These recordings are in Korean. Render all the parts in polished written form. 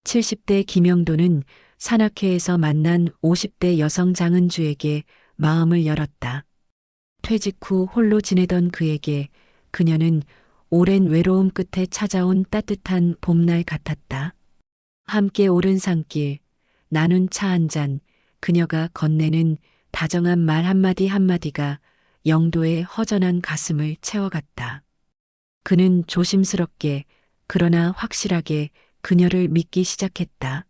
70대 김영도는 산악회에서 만난 50대 여성 장은주에게 마음을 열었다. 퇴직 후 홀로 지내던 그에게 그녀는 오랜 외로움 끝에 찾아온 따뜻한 봄날 같았다. 함께 오른 산길, 나눈 차 한 잔, 그녀가 건네는 다정한 말 한마디 한마디가 영도의 허전한 가슴을 채워갔다. 그는 조심스럽게 그러나 확실하게 그녀를 믿기 시작했다.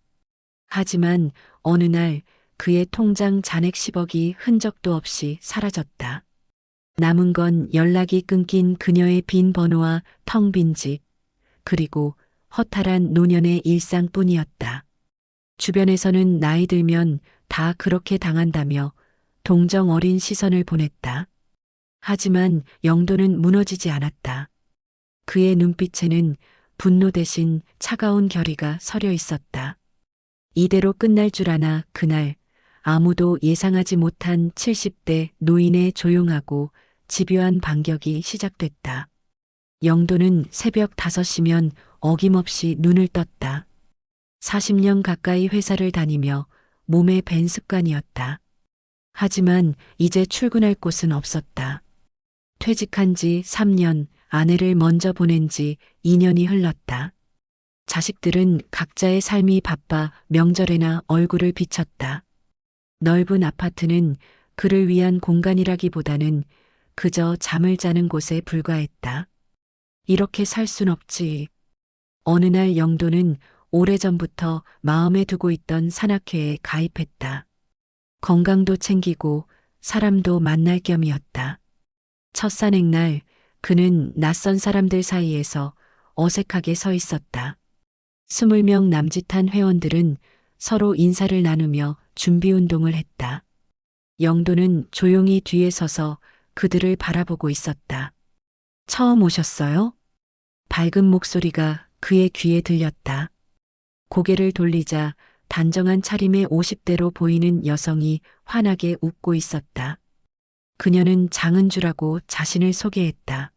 하지만 어느 날 그의 통장 잔액 10억이 흔적도 없이 사라졌다. 남은 건 연락이 끊긴 그녀의 빈 번호와 텅 빈 집, 그리고 허탈한 노년의 일상뿐이었다. 주변에서는 나이 들면 다 그렇게 당한다며 동정 어린 시선을 보냈다. 하지만 영도는 무너지지 않았다. 그의 눈빛에는 분노 대신 차가운 결의가 서려 있었다. 이대로 끝날 줄 아나 그날 아무도 예상하지 못한 70대 노인의 조용하고 집요한 반격이 시작됐다. 영도는 새벽 5시면 어김없이 눈을 떴다. 40년 가까이 회사를 다니며 몸에 밴 습관이었다. 하지만 이제 출근할 곳은 없었다. 퇴직한 지 3년, 아내를 먼저 보낸 지 2년이 흘렀다. 자식들은 각자의 삶이 바빠 명절에나 얼굴을 비쳤다. 넓은 아파트는 그를 위한 공간이라기보다는 그저 잠을 자는 곳에 불과했다. 이렇게 살 순 없지. 어느 날 영도는 오래전부터 마음에 두고 있던 산악회에 가입했다. 건강도 챙기고 사람도 만날 겸이었다. 첫 산행날 그는 낯선 사람들 사이에서 어색하게 서 있었다. 20명 남짓한 회원들은 서로 인사를 나누며 준비 운동을 했다. 영도는 조용히 뒤에 서서 그들을 바라보고 있었다. 처음 오셨어요? 밝은 목소리가 그의 귀에 들렸다. 고개를 돌리자 단정한 차림의 50대로 보이는 여성이 환하게 웃고 있었다. 그녀는 장은주라고 자신을 소개했다.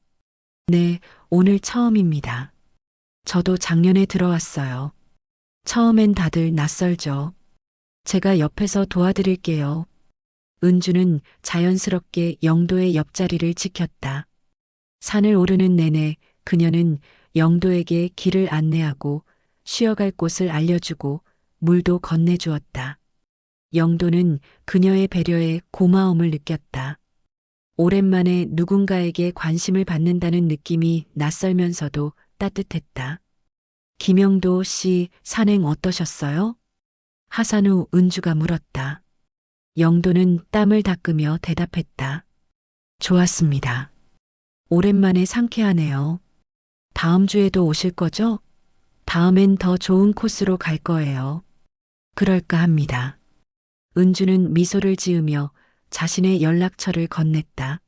네, 오늘 처음입니다. 저도 작년에 들어왔어요. 처음엔 다들 낯설죠. 제가 옆에서 도와드릴게요. 은주는 자연스럽게 영도의 옆자리를 지켰다. 산을 오르는 내내 그녀는 영도에게 길을 안내하고 쉬어갈 곳을 알려주고 물도 건네주었다. 영도는 그녀의 배려에 고마움을 느꼈다. 오랜만에 누군가에게 관심을 받는다는 느낌이 낯설면서도 따뜻했다. 김영도 씨 산행 어떠셨어요? 하산 후 은주가 물었다. 영도는 땀을 닦으며 대답했다. 좋았습니다. 오랜만에 상쾌하네요. 다음 주에도 오실 거죠? 다음엔 더 좋은 코스로 갈 거예요. 그럴까 합니다. 은주는 미소를 지으며 자신의 연락처를 건넸다.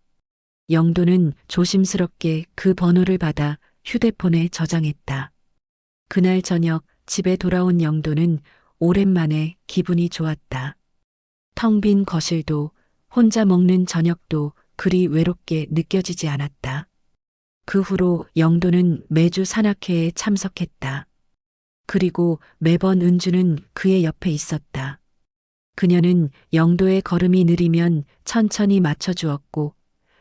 영도는 조심스럽게 그 번호를 받아 휴대폰에 저장했다. 그날 저녁 집에 돌아온 영도는 오랜만에 기분이 좋았다. 텅 빈 거실도 혼자 먹는 저녁도 그리 외롭게 느껴지지 않았다. 그 후로 영도는 매주 산악회에 참석했다. 그리고 매번 은주는 그의 옆에 있었다. 그녀는 영도의 걸음이 느리면 천천히 맞춰주었고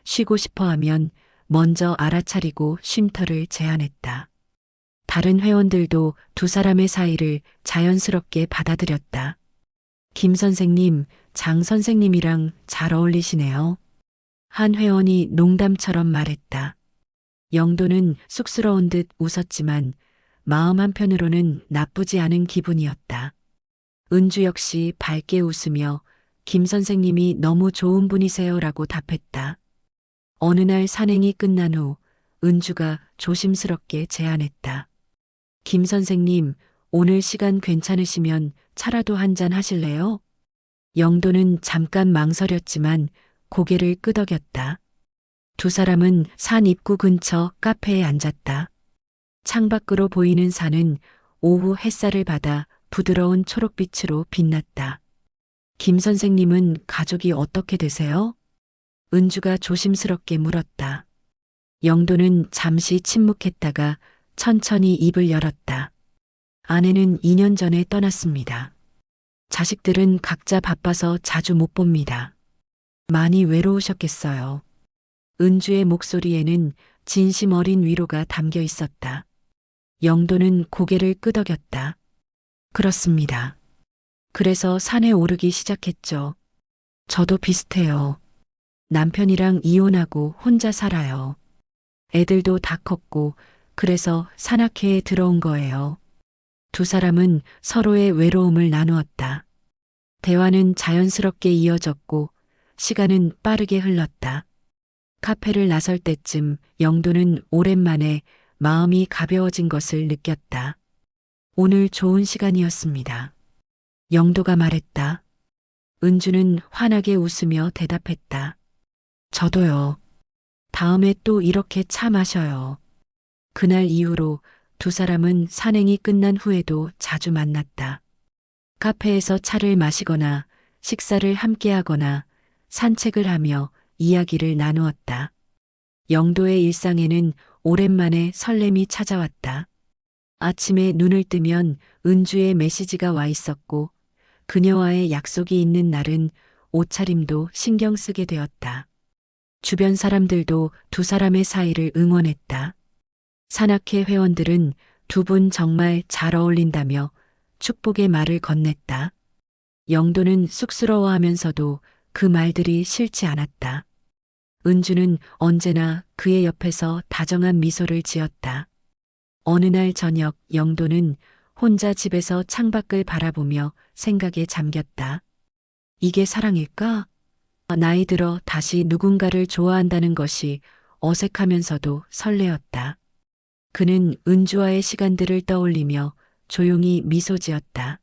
쉬고 싶어 하면 먼저 알아차리고 쉼터를 제안했다. 다른 회원들도 두 사람의 사이를 자연스럽게 받아들였다. 김 선생님, 장 선생님이랑 잘 어울리시네요. 한 회원이 농담처럼 말했다. 영도는 쑥스러운 듯 웃었지만 마음 한편으로는 나쁘지 않은 기분이었다. 은주 역시 밝게 웃으며 김 선생님이 너무 좋은 분이세요라고 답했다. 어느 날 산행이 끝난 후 은주가 조심스럽게 제안했다. 김 선생님, 오늘 시간 괜찮으시면 차라도 한잔 하실래요? 영도는 잠깐 망설였지만 고개를 끄덕였다. 두 사람은 산 입구 근처 카페에 앉았다. 창밖으로 보이는 산은 오후 햇살을 받아 부드러운 초록빛으로 빛났다. 김 선생님은 가족이 어떻게 되세요? 은주가 조심스럽게 물었다. 영도는 잠시 침묵했다가 천천히 입을 열었다. 아내는 2년 전에 떠났습니다. 자식들은 각자 바빠서 자주 못 봅니다. 많이 외로우셨겠어요. 은주의 목소리에는 진심 어린 위로가 담겨 있었다. 영도는 고개를 끄덕였다. 그렇습니다. 그래서 산에 오르기 시작했죠. 저도 비슷해요. 남편이랑 이혼하고 혼자 살아요. 애들도 다 컸고 그래서 산악회에 들어온 거예요. 두 사람은 서로의 외로움을 나누었다. 대화는 자연스럽게 이어졌고 시간은 빠르게 흘렀다. 카페를 나설 때쯤 영도는 오랜만에 마음이 가벼워진 것을 느꼈다. 오늘 좋은 시간이었습니다. 영도가 말했다. 은주는 환하게 웃으며 대답했다. 저도요. 다음에 또 이렇게 차 마셔요. 그날 이후로 두 사람은 산행이 끝난 후에도 자주 만났다. 카페에서 차를 마시거나 식사를 함께 하거나 산책을 하며 이야기를 나누었다. 영도의 일상에는 오랜만에 설렘이 찾아왔다. 아침에 눈을 뜨면 은주의 메시지가 와 있었고 그녀와의 약속이 있는 날은 옷차림도 신경 쓰게 되었다. 주변 사람들도 두 사람의 사이를 응원했다. 산악회 회원들은 두 분 정말 잘 어울린다며 축복의 말을 건넸다. 영도는 쑥스러워하면서도 그 말들이 싫지 않았다. 은주는 언제나 그의 옆에서 다정한 미소를 지었다. 어느 날 저녁 영도는 혼자 집에서 창밖을 바라보며 생각에 잠겼다. 이게 사랑일까? 나이 들어 다시 누군가를 좋아한다는 것이 어색하면서도 설레었다. 그는 은주와의 시간들을 떠올리며 조용히 미소 지었다.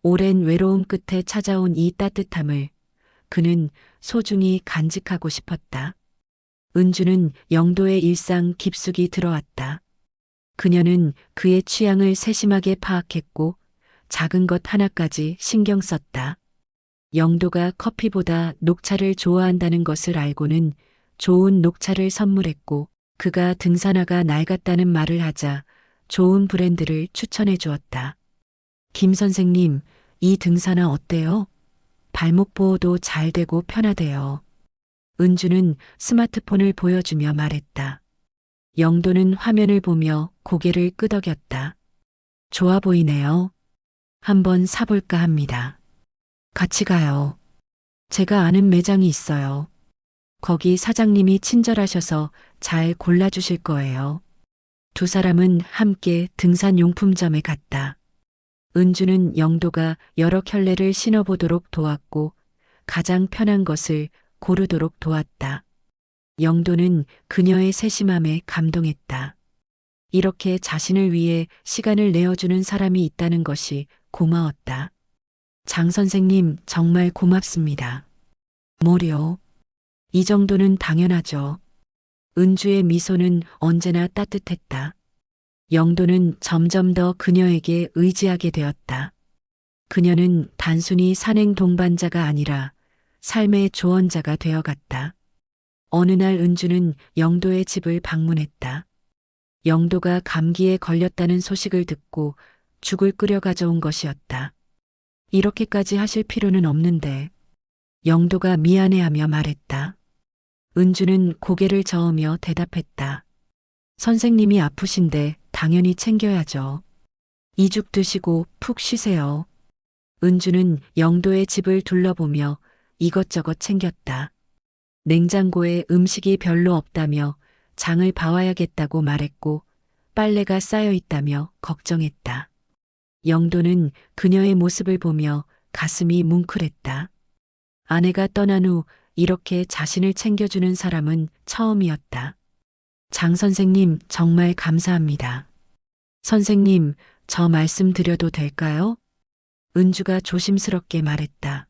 오랜 외로움 끝에 찾아온 이 따뜻함을 그는 소중히 간직하고 싶었다. 은주는 영도의 일상 깊숙이 들어왔다. 그녀는 그의 취향을 세심하게 파악했고 작은 것 하나까지 신경 썼다. 영도가 커피보다 녹차를 좋아한다는 것을 알고는 좋은 녹차를 선물했고 그가 등산화가 낡았다는 말을 하자 좋은 브랜드를 추천해 주었다. 김 선생님, 이 등산화 어때요? 발목 보호도 잘 되고 편하대요. 은주는 스마트폰을 보여주며 말했다. 영도는 화면을 보며 고개를 끄덕였다. 좋아 보이네요. 한번 사볼까 합니다. 같이 가요. 제가 아는 매장이 있어요. 거기 사장님이 친절하셔서 잘 골라주실 거예요. 두 사람은 함께 등산용품점에 갔다. 은주는 영도가 여러 켤레를 신어보도록 도왔고 가장 편한 것을 고르도록 도왔다. 영도는 그녀의 세심함에 감동했다. 이렇게 자신을 위해 시간을 내어주는 사람이 있다는 것이 고마웠다. 장 선생님 정말 고맙습니다. 뭐요? 이 정도는 당연하죠. 은주의 미소는 언제나 따뜻했다. 영도는 점점 더 그녀에게 의지하게 되었다. 그녀는 단순히 산행 동반자가 아니라 삶의 조언자가 되어갔다. 어느 날 은주는 영도의 집을 방문했다. 영도가 감기에 걸렸다는 소식을 듣고 죽을 끓여 가져온 것이었다. 이렇게까지 하실 필요는 없는데. 영도가 미안해하며 말했다. 은주는 고개를 저으며 대답했다. 선생님이 아프신데 당연히 챙겨야죠. 이 죽 드시고 푹 쉬세요. 은주는 영도의 집을 둘러보며 이것저것 챙겼다. 냉장고에 음식이 별로 없다며 장을 봐와야겠다고 말했고 빨래가 쌓여 있다며 걱정했다. 영도는 그녀의 모습을 보며 가슴이 뭉클했다. 아내가 떠난 후 이렇게 자신을 챙겨주는 사람은 처음이었다. 장 선생님 정말 감사합니다. 선생님, 저 말씀 드려도 될까요? 은주가 조심스럽게 말했다.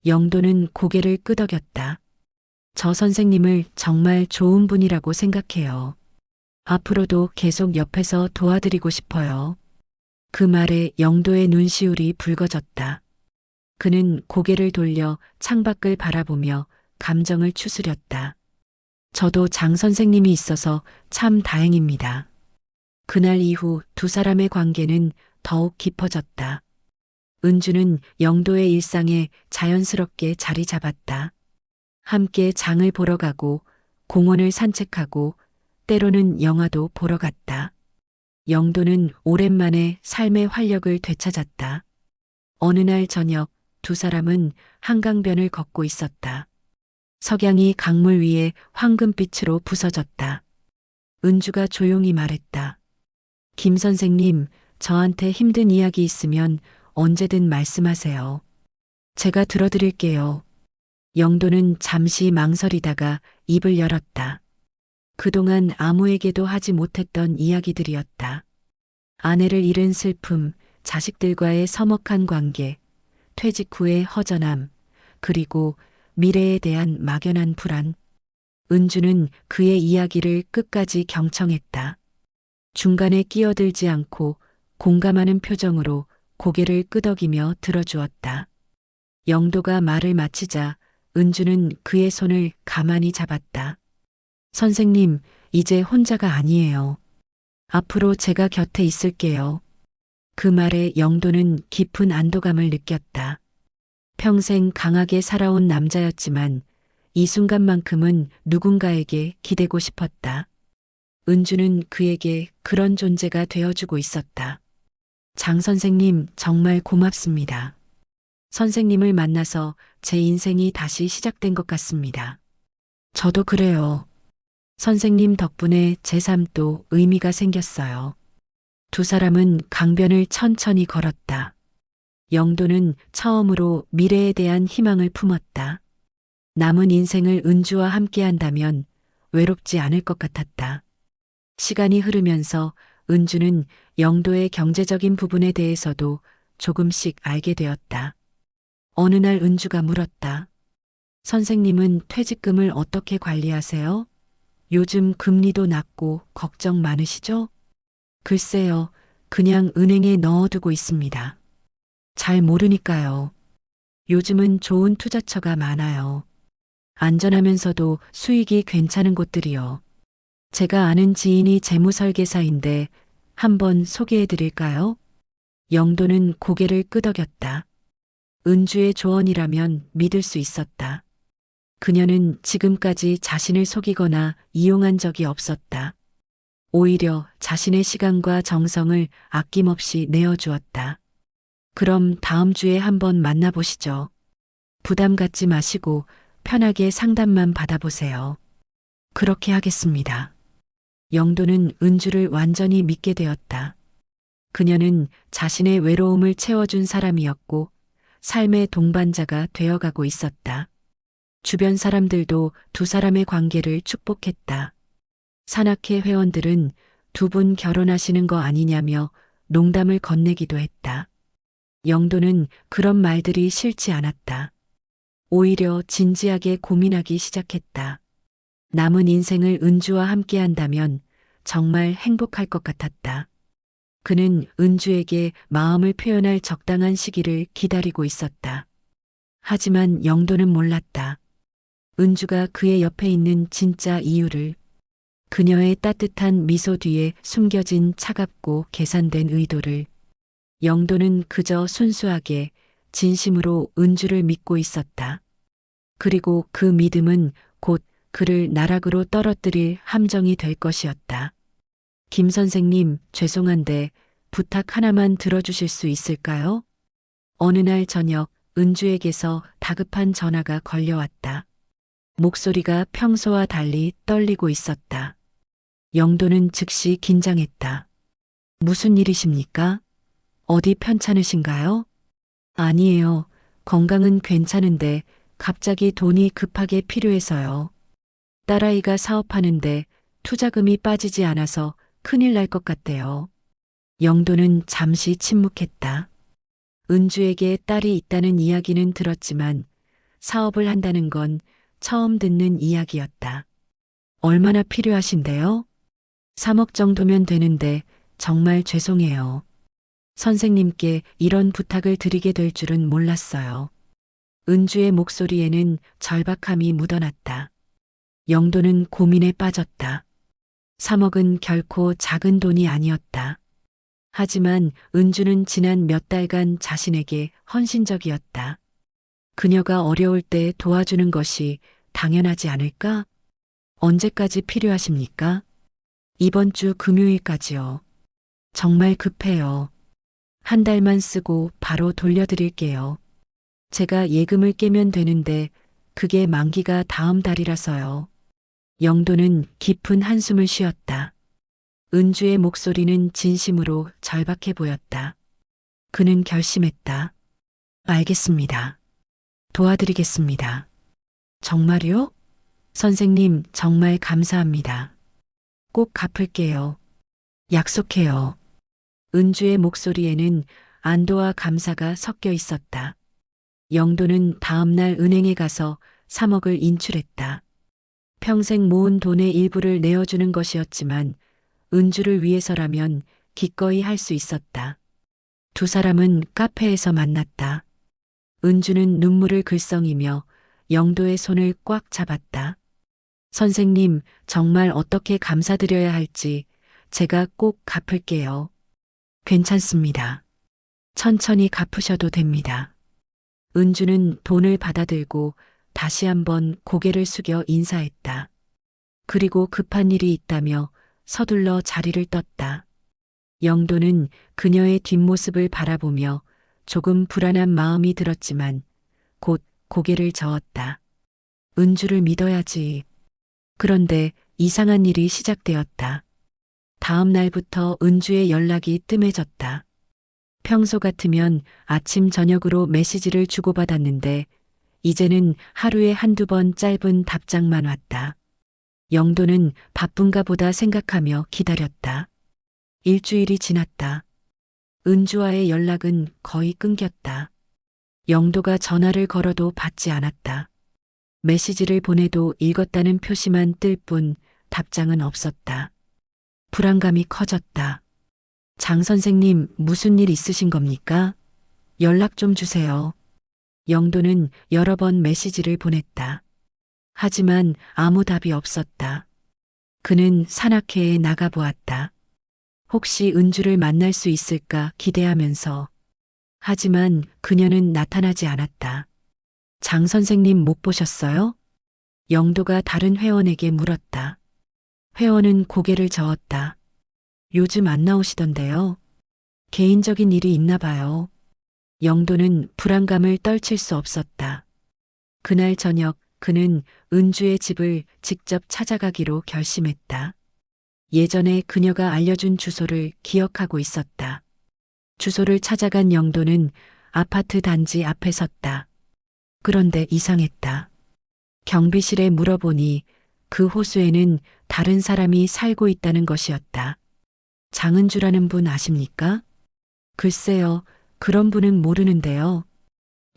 영도는 고개를 끄덕였다. 저 선생님을 정말 좋은 분이라고 생각해요. 앞으로도 계속 옆에서 도와드리고 싶어요. 그 말에 영도의 눈시울이 붉어졌다. 그는 고개를 돌려 창밖을 바라보며 감정을 추스렸다. 저도 장 선생님이 있어서 참 다행입니다. 그날 이후 두 사람의 관계는 더욱 깊어졌다. 은주는 영도의 일상에 자연스럽게 자리 잡았다. 함께 장을 보러 가고 공원을 산책하고 때로는 영화도 보러 갔다. 영도는 오랜만에 삶의 활력을 되찾았다. 어느 날 저녁 두 사람은 한강변을 걷고 있었다. 석양이 강물 위에 황금빛으로 부서졌다. 은주가 조용히 말했다. 김 선생님, 저한테 힘든 이야기 있으면 언제든 말씀하세요. 제가 들어드릴게요. 영도는 잠시 망설이다가 입을 열었다. 그동안 아무에게도 하지 못했던 이야기들이었다. 아내를 잃은 슬픔, 자식들과의 서먹한 관계, 퇴직 후의 허전함, 그리고 미래에 대한 막연한 불안. 은주는 그의 이야기를 끝까지 경청했다. 중간에 끼어들지 않고 공감하는 표정으로 고개를 끄덕이며 들어주었다. 영도가 말을 마치자 은주는 그의 손을 가만히 잡았다. 선생님, 이제 혼자가 아니에요. 앞으로 제가 곁에 있을게요. 그 말에 영도는 깊은 안도감을 느꼈다. 평생 강하게 살아온 남자였지만 이 순간만큼은 누군가에게 기대고 싶었다. 은주는 그에게 그런 존재가 되어주고 있었다. 장 선생님, 정말 고맙습니다. 선생님을 만나서 제 인생이 다시 시작된 것 같습니다. 저도 그래요. 선생님 덕분에 제 삶도 의미가 생겼어요. 두 사람은 강변을 천천히 걸었다. 영도는 처음으로 미래에 대한 희망을 품었다. 남은 인생을 은주와 함께 한다면 외롭지 않을 것 같았다. 시간이 흐르면서 은주는 영도의 경제적인 부분에 대해서도 조금씩 알게 되었다. 어느 날 은주가 물었다. 선생님은 퇴직금을 어떻게 관리하세요? 요즘 금리도 낮고 걱정 많으시죠? 글쎄요, 그냥 은행에 넣어두고 있습니다. 잘 모르니까요. 요즘은 좋은 투자처가 많아요. 안전하면서도 수익이 괜찮은 곳들이요. 제가 아는 지인이 재무설계사인데 한번 소개해 드릴까요? 영도는 고개를 끄덕였다. 은주의 조언이라면 믿을 수 있었다. 그녀는 지금까지 자신을 속이거나 이용한 적이 없었다. 오히려 자신의 시간과 정성을 아낌없이 내어주었다. 그럼 다음 주에 한번 만나보시죠. 부담 갖지 마시고 편하게 상담만 받아보세요. 그렇게 하겠습니다. 영도는 은주를 완전히 믿게 되었다. 그녀는 자신의 외로움을 채워준 사람이었고 삶의 동반자가 되어가고 있었다. 주변 사람들도 두 사람의 관계를 축복했다. 산악회 회원들은 두 분 결혼하시는 거 아니냐며 농담을 건네기도 했다. 영도는 그런 말들이 싫지 않았다. 오히려 진지하게 고민하기 시작했다. 남은 인생을 은주와 함께 한다면 정말 행복할 것 같았다. 그는 은주에게 마음을 표현할 적당한 시기를 기다리고 있었다. 하지만 영도는 몰랐다. 은주가 그의 옆에 있는 진짜 이유를, 그녀의 따뜻한 미소 뒤에 숨겨진 차갑고 계산된 의도를. 영도는 그저 순수하게 진심으로 은주를 믿고 있었다. 그리고 그 믿음은 곧 그를 나락으로 떨어뜨릴 함정이 될 것이었다. 김 선생님, 죄송한데 부탁 하나만 들어주실 수 있을까요? 어느 날 저녁 은주에게서 다급한 전화가 걸려왔다. 목소리가 평소와 달리 떨리고 있었다. 영도는 즉시 긴장했다. 무슨 일이십니까? 어디 편찮으신가요? 아니에요. 건강은 괜찮은데 갑자기 돈이 급하게 필요해서요. 딸아이가 사업하는데 투자금이 빠지지 않아서 큰일 날 것 같대요. 영도는 잠시 침묵했다. 은주에게 딸이 있다는 이야기는 들었지만 사업을 한다는 건 처음 듣는 이야기였다. 얼마나 필요하신데요? 3억 정도면 되는데 정말 죄송해요. 선생님께 이런 부탁을 드리게 될 줄은 몰랐어요. 은주의 목소리에는 절박함이 묻어났다. 영도는 고민에 빠졌다. 3억은 결코 작은 돈이 아니었다. 하지만 은주는 지난 몇 달간 자신에게 헌신적이었다. 그녀가 어려울 때 도와주는 것이 당연하지 않을까? 언제까지 필요하십니까? 이번 주 금요일까지요. 정말 급해요. 한 달만 쓰고 바로 돌려드릴게요. 제가 예금을 깨면 되는데 그게 만기가 다음 달이라서요. 영도는 깊은 한숨을 쉬었다. 은주의 목소리는 진심으로 절박해 보였다. 그는 결심했다. 알겠습니다. 도와드리겠습니다. 정말요? 선생님, 정말 감사합니다. 꼭 갚을게요. 약속해요. 은주의 목소리에는 안도와 감사가 섞여 있었다. 영도는 다음날 은행에 가서 3억을 인출했다. 평생 모은 돈의 일부를 내어주는 것이었지만 은주를 위해서라면 기꺼이 할 수 있었다. 두 사람은 카페에서 만났다. 은주는 눈물을 글썽이며 영도의 손을 꽉 잡았다. 선생님, 정말 어떻게 감사드려야 할지 제가 꼭 갚을게요. 괜찮습니다. 천천히 갚으셔도 됩니다. 은주는 돈을 받아들고 다시 한번 고개를 숙여 인사했다. 그리고 급한 일이 있다며 서둘러 자리를 떴다. 영도는 그녀의 뒷모습을 바라보며 조금 불안한 마음이 들었지만 곧 고개를 저었다. 은주를 믿어야지. 그런데 이상한 일이 시작되었다. 다음 날부터 은주의 연락이 뜸해졌다. 평소 같으면 아침 저녁으로 메시지를 주고받았는데 이제는 하루에 한두 번 짧은 답장만 왔다. 영도는 바쁜가 보다 생각하며 기다렸다. 일주일이 지났다. 은주와의 연락은 거의 끊겼다. 영도가 전화를 걸어도 받지 않았다. 메시지를 보내도 읽었다는 표시만 뜰 뿐 답장은 없었다. 불안감이 커졌다. 장 선생님, 무슨 일 있으신 겁니까? 연락 좀 주세요. 영도는 여러 번 메시지를 보냈다. 하지만 아무 답이 없었다. 그는 산악회에 나가보았다. 혹시 은주를 만날 수 있을까 기대하면서. 하지만 그녀는 나타나지 않았다. 장 선생님 못 보셨어요? 영도가 다른 회원에게 물었다. 회원은 고개를 저었다. 요즘 안 나오시던데요. 개인적인 일이 있나 봐요. 영도는 불안감을 떨칠 수 없었다. 그날 저녁 그는 은주의 집을 직접 찾아가기로 결심했다. 예전에 그녀가 알려준 주소를 기억하고 있었다. 주소를 찾아간 영도는 아파트 단지 앞에 섰다. 그런데 이상했다. 경비실에 물어보니 그 호수에는 다른 사람이 살고 있다는 것이었다. 장은주라는 분 아십니까? 글쎄요, 그런 분은 모르는데요.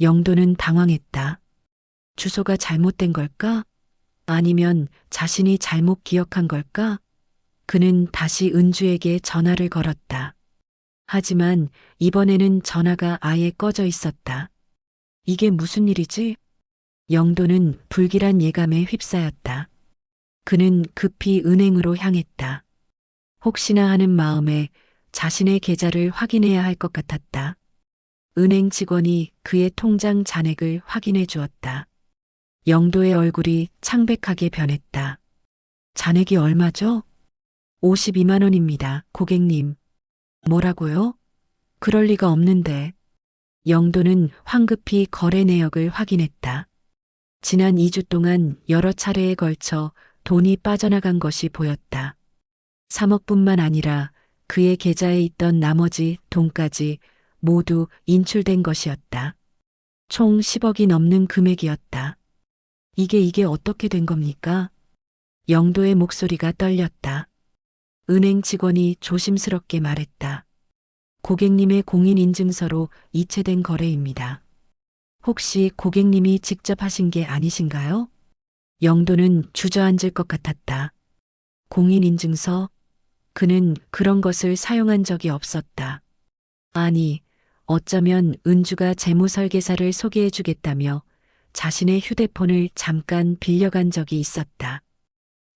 영도는 당황했다. 주소가 잘못된 걸까? 아니면 자신이 잘못 기억한 걸까? 그는 다시 은주에게 전화를 걸었다. 하지만 이번에는 전화가 아예 꺼져 있었다. 이게 무슨 일이지? 영도는 불길한 예감에 휩싸였다. 그는 급히 은행으로 향했다. 혹시나 하는 마음에 자신의 계좌를 확인해야 할 것 같았다. 은행 직원이 그의 통장 잔액을 확인해 주었다. 영도의 얼굴이 창백하게 변했다. 잔액이 얼마죠? 52만 원입니다, 고객님. 뭐라고요? 그럴 리가 없는데. 영도는 황급히 거래 내역을 확인했다. 지난 2주 동안 여러 차례에 걸쳐 돈이 빠져나간 것이 보였다. 3억뿐만 아니라 그의 계좌에 있던 나머지 돈까지 모두 인출된 것이었다. 총 10억이 넘는 금액이었다. 이게 어떻게 된 겁니까? 영도의 목소리가 떨렸다. 은행 직원이 조심스럽게 말했다. 고객님의 공인인증서로 이체된 거래입니다. 혹시 고객님이 직접 하신 게 아니신가요? 영도는 주저앉을 것 같았다. 공인인증서? 그는 그런 것을 사용한 적이 없었다. 아니, 어쩌면 은주가 재무설계사를 소개해 주겠다며 자신의 휴대폰을 잠깐 빌려간 적이 있었다.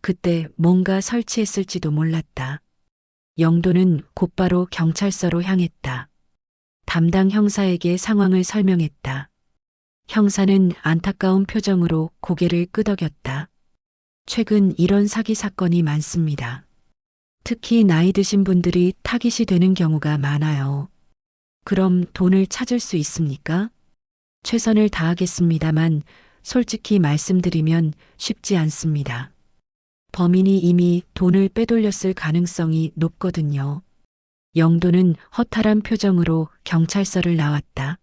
그때 뭔가 설치했을지도 몰랐다. 영도는 곧바로 경찰서로 향했다. 담당 형사에게 상황을 설명했다. 형사는 안타까운 표정으로 고개를 끄덕였다. 최근 이런 사기 사건이 많습니다. 특히 나이 드신 분들이 타깃이 되는 경우가 많아요. 그럼 돈을 찾을 수 있습니까? 최선을 다하겠습니다만 솔직히 말씀드리면 쉽지 않습니다. 범인이 이미 돈을 빼돌렸을 가능성이 높거든요. 영도는 허탈한 표정으로 경찰서를 나왔다.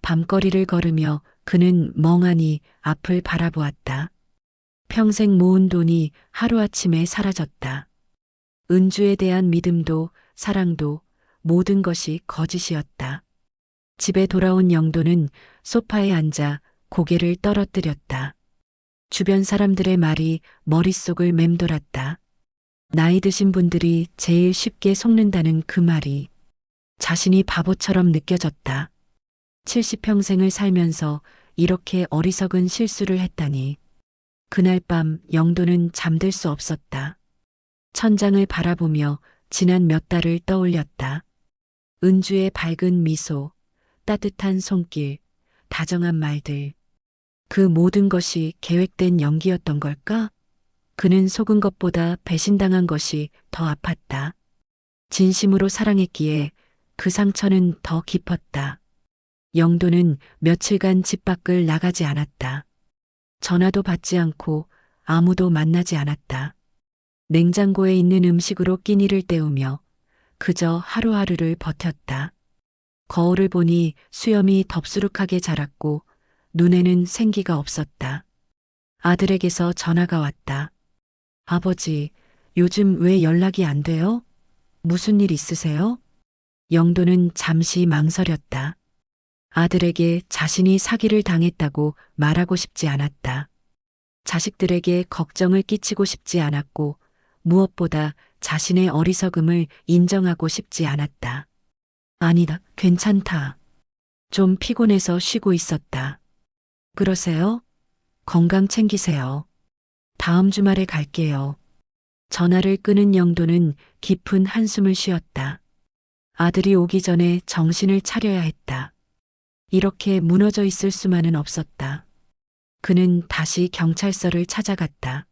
밤거리를 걸으며 그는 멍하니 앞을 바라보았다. 평생 모은 돈이 하루아침에 사라졌다. 은주에 대한 믿음도 사랑도 모든 것이 거짓이었다. 집에 돌아온 영도는 소파에 앉아 고개를 떨어뜨렸다. 주변 사람들의 말이 머릿속을 맴돌았다. 나이 드신 분들이 제일 쉽게 속는다는 그 말이 자신이 바보처럼 느껴졌다. 70평생을 살면서 이렇게 어리석은 실수를 했다니. 그날 밤 영도는 잠들 수 없었다. 천장을 바라보며 지난 몇 달을 떠올렸다. 은주의 밝은 미소, 따뜻한 손길, 다정한 말들. 그 모든 것이 계획된 연기였던 걸까? 그는 속은 것보다 배신당한 것이 더 아팠다. 진심으로 사랑했기에 그 상처는 더 깊었다. 영도는 며칠간 집 밖을 나가지 않았다. 전화도 받지 않고 아무도 만나지 않았다. 냉장고에 있는 음식으로 끼니를 때우며 그저 하루하루를 버텼다. 거울을 보니 수염이 덥수룩하게 자랐고 눈에는 생기가 없었다. 아들에게서 전화가 왔다. 아버지, 요즘 왜 연락이 안 돼요? 무슨 일 있으세요? 영도는 잠시 망설였다. 아들에게 자신이 사기를 당했다고 말하고 싶지 않았다. 자식들에게 걱정을 끼치고 싶지 않았고 무엇보다 자신의 어리석음을 인정하고 싶지 않았다. 아니다, 괜찮다. 좀 피곤해서 쉬고 있었다. 그러세요? 건강 챙기세요. 다음 주말에 갈게요. 전화를 끄는 영도는 깊은 한숨을 쉬었다. 아들이 오기 전에 정신을 차려야 했다. 이렇게 무너져 있을 수만은 없었다. 그는 다시 경찰서를 찾아갔다.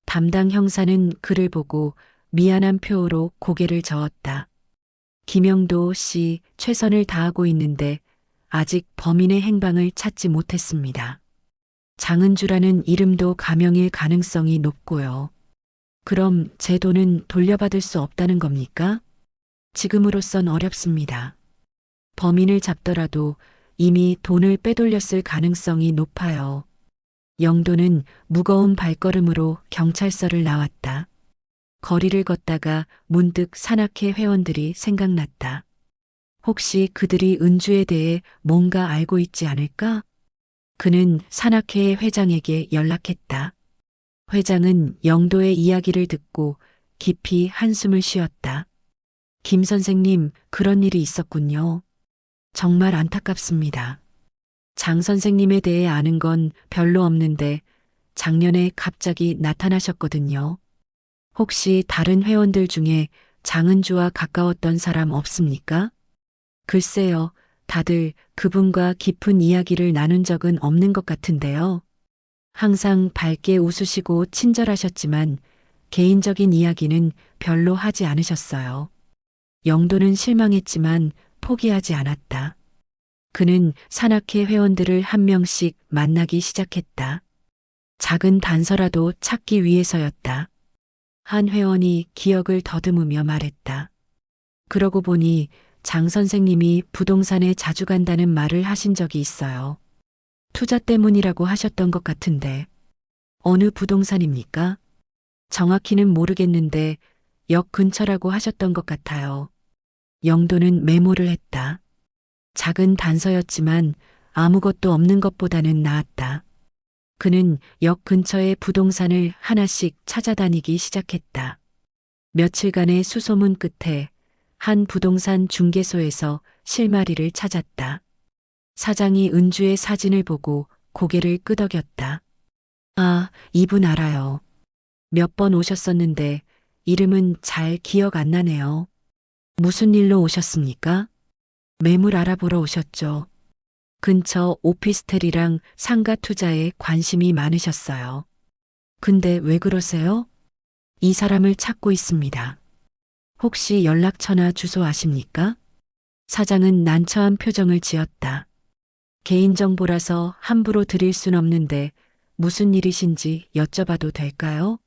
담당 형사는 그를 보고 미안한 표로 고개를 저었다. 김영도 씨 최선을 다하고 있는데 아직 범인의 행방을 찾지 못했습니다. 장은주라는 이름도 가명일 가능성이 높고요. 그럼 제 돈은 돌려받을 수 없다는 겁니까? 지금으로선 어렵습니다. 범인을 잡더라도 이미 돈을 빼돌렸을 가능성이 높아요. 영도는 무거운 발걸음으로 경찰서를 나왔다. 거리를 걷다가 문득 산악회 회원들이 생각났다. 혹시 그들이 은주에 대해 뭔가 알고 있지 않을까? 그는 산악회의 회장에게 연락했다. 회장은 영도의 이야기를 듣고 깊이 한숨을 쉬었다. 김 선생님, 그런 일이 있었군요. 정말 안타깝습니다. 장 선생님에 대해 아는 건 별로 없는데 작년에 갑자기 나타나셨거든요. 혹시 다른 회원들 중에 장은주와 가까웠던 사람 없습니까? 글쎄요, 다들 그분과 깊은 이야기를 나눈 적은 없는 것 같은데요. 항상 밝게 웃으시고 친절하셨지만 개인적인 이야기는 별로 하지 않으셨어요. 영도는 실망했지만 포기하지 않았다. 그는 산악회 회원들을 한 명씩 만나기 시작했다. 작은 단서라도 찾기 위해서였다. 한 회원이 기억을 더듬으며 말했다. 그러고 보니 장 선생님이 부동산에 자주 간다는 말을 하신 적이 있어요. 투자 때문이라고 하셨던 것 같은데 어느 부동산입니까? 정확히는 모르겠는데 역 근처라고 하셨던 것 같아요. 영도는 메모를 했다. 작은 단서였지만 아무것도 없는 것보다는 나았다. 그는 역 근처의 부동산을 하나씩 찾아다니기 시작했다. 며칠간의 수소문 끝에 한 부동산 중개소에서 실마리를 찾았다. 사장이 은주의 사진을 보고 고개를 끄덕였다. 아, 이분 알아요. 몇 번 오셨었는데 이름은 잘 기억 안 나네요. 무슨 일로 오셨습니까? 매물 알아보러 오셨죠. 근처 오피스텔이랑 상가 투자에 관심이 많으셨어요. 근데 왜 그러세요? 이 사람을 찾고 있습니다. 혹시 연락처나 주소 아십니까? 사장은 난처한 표정을 지었다. 개인정보라서 함부로 드릴 순 없는데 무슨 일이신지 여쭤봐도 될까요?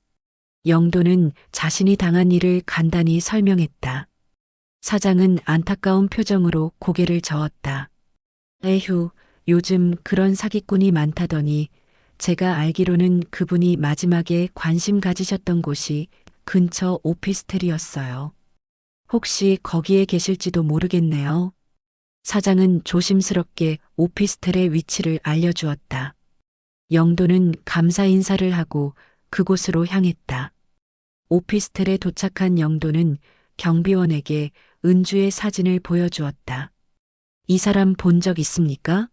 영도는 자신이 당한 일을 간단히 설명했다. 사장은 안타까운 표정으로 고개를 저었다. 에휴, 요즘 그런 사기꾼이 많다더니 제가 알기로는 그분이 마지막에 관심 가지셨던 곳이 근처 오피스텔이었어요. 혹시 거기에 계실지도 모르겠네요. 사장은 조심스럽게 오피스텔의 위치를 알려주었다. 영도는 감사 인사를 하고 그곳으로 향했다. 오피스텔에 도착한 영도는 경비원에게 은주의 사진을 보여주었다. 이 사람 본 적 있습니까?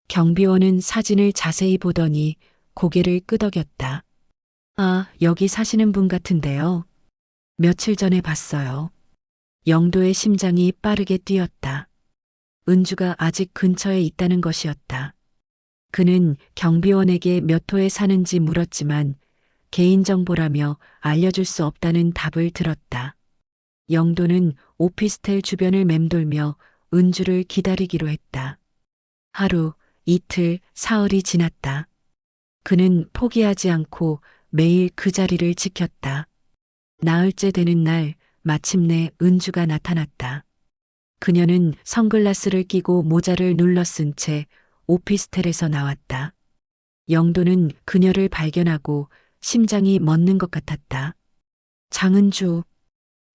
경비원은 사진을 자세히 보더니 고개를 끄덕였다. 아, 여기 사시는 분 같은데요. 며칠 전에 봤어요. 영도의 심장이 빠르게 뛰었다. 은주가 아직 근처에 있다는 것이었다. 그는 경비원에게 몇 호에 사는지 물었지만 개인정보라며 알려줄 수 없다는 답을 들었다. 영도는 오피스텔 주변을 맴돌며 은주를 기다리기로 했다. 하루, 이틀, 사흘이 지났다. 그는 포기하지 않고 매일 그 자리를 지켰다. 나흘째 되는 날 마침내 은주가 나타났다. 그녀는 선글라스를 끼고 모자를 눌러 쓴 채 오피스텔에서 나왔다. 영도는 그녀를 발견하고 심장이 멎는 것 같았다. 장은주,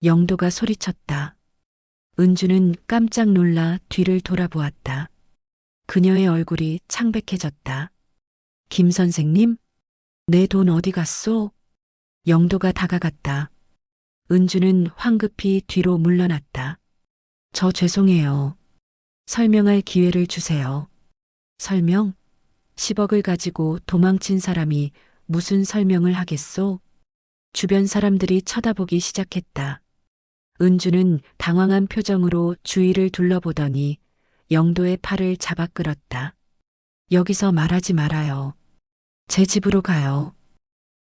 영도가 소리쳤다. 은주는 깜짝 놀라 뒤를 돌아보았다. 그녀의 얼굴이 창백해졌다. 김 선생님? 내 돈 어디 갔소? 영도가 다가갔다. 은주는 황급히 뒤로 물러났다. 저 죄송해요. 설명할 기회를 주세요. 설명? 10억을 가지고 도망친 사람이 무슨 설명을 하겠소? 주변 사람들이 쳐다보기 시작했다. 은주는 당황한 표정으로 주위를 둘러보더니 영도의 팔을 잡아 끌었다. 여기서 말하지 말아요. 제 집으로 가요.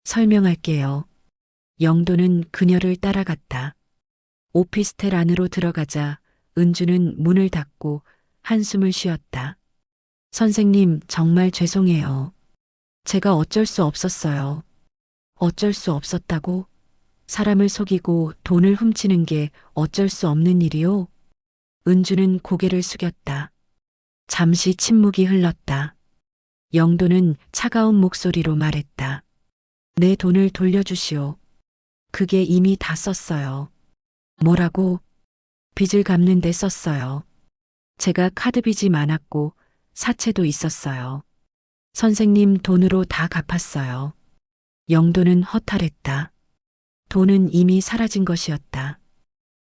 설명할게요. 영도는 그녀를 따라갔다. 오피스텔 안으로 들어가자 은주는 문을 닫고 한숨을 쉬었다. 선생님, 정말 죄송해요. 제가 어쩔 수 없었어요. 어쩔 수 없었다고? 사람을 속이고 돈을 훔치는 게 어쩔 수 없는 일이요? 은주는 고개를 숙였다. 잠시 침묵이 흘렀다. 영도는 차가운 목소리로 말했다. 내 돈을 돌려주시오. 그게 이미 다 썼어요. 뭐라고? 빚을 갚는 데 썼어요. 제가 카드빚이 많았고 사채도 있었어요. 선생님 돈으로 다 갚았어요. 영도는 허탈했다. 돈은 이미 사라진 것이었다.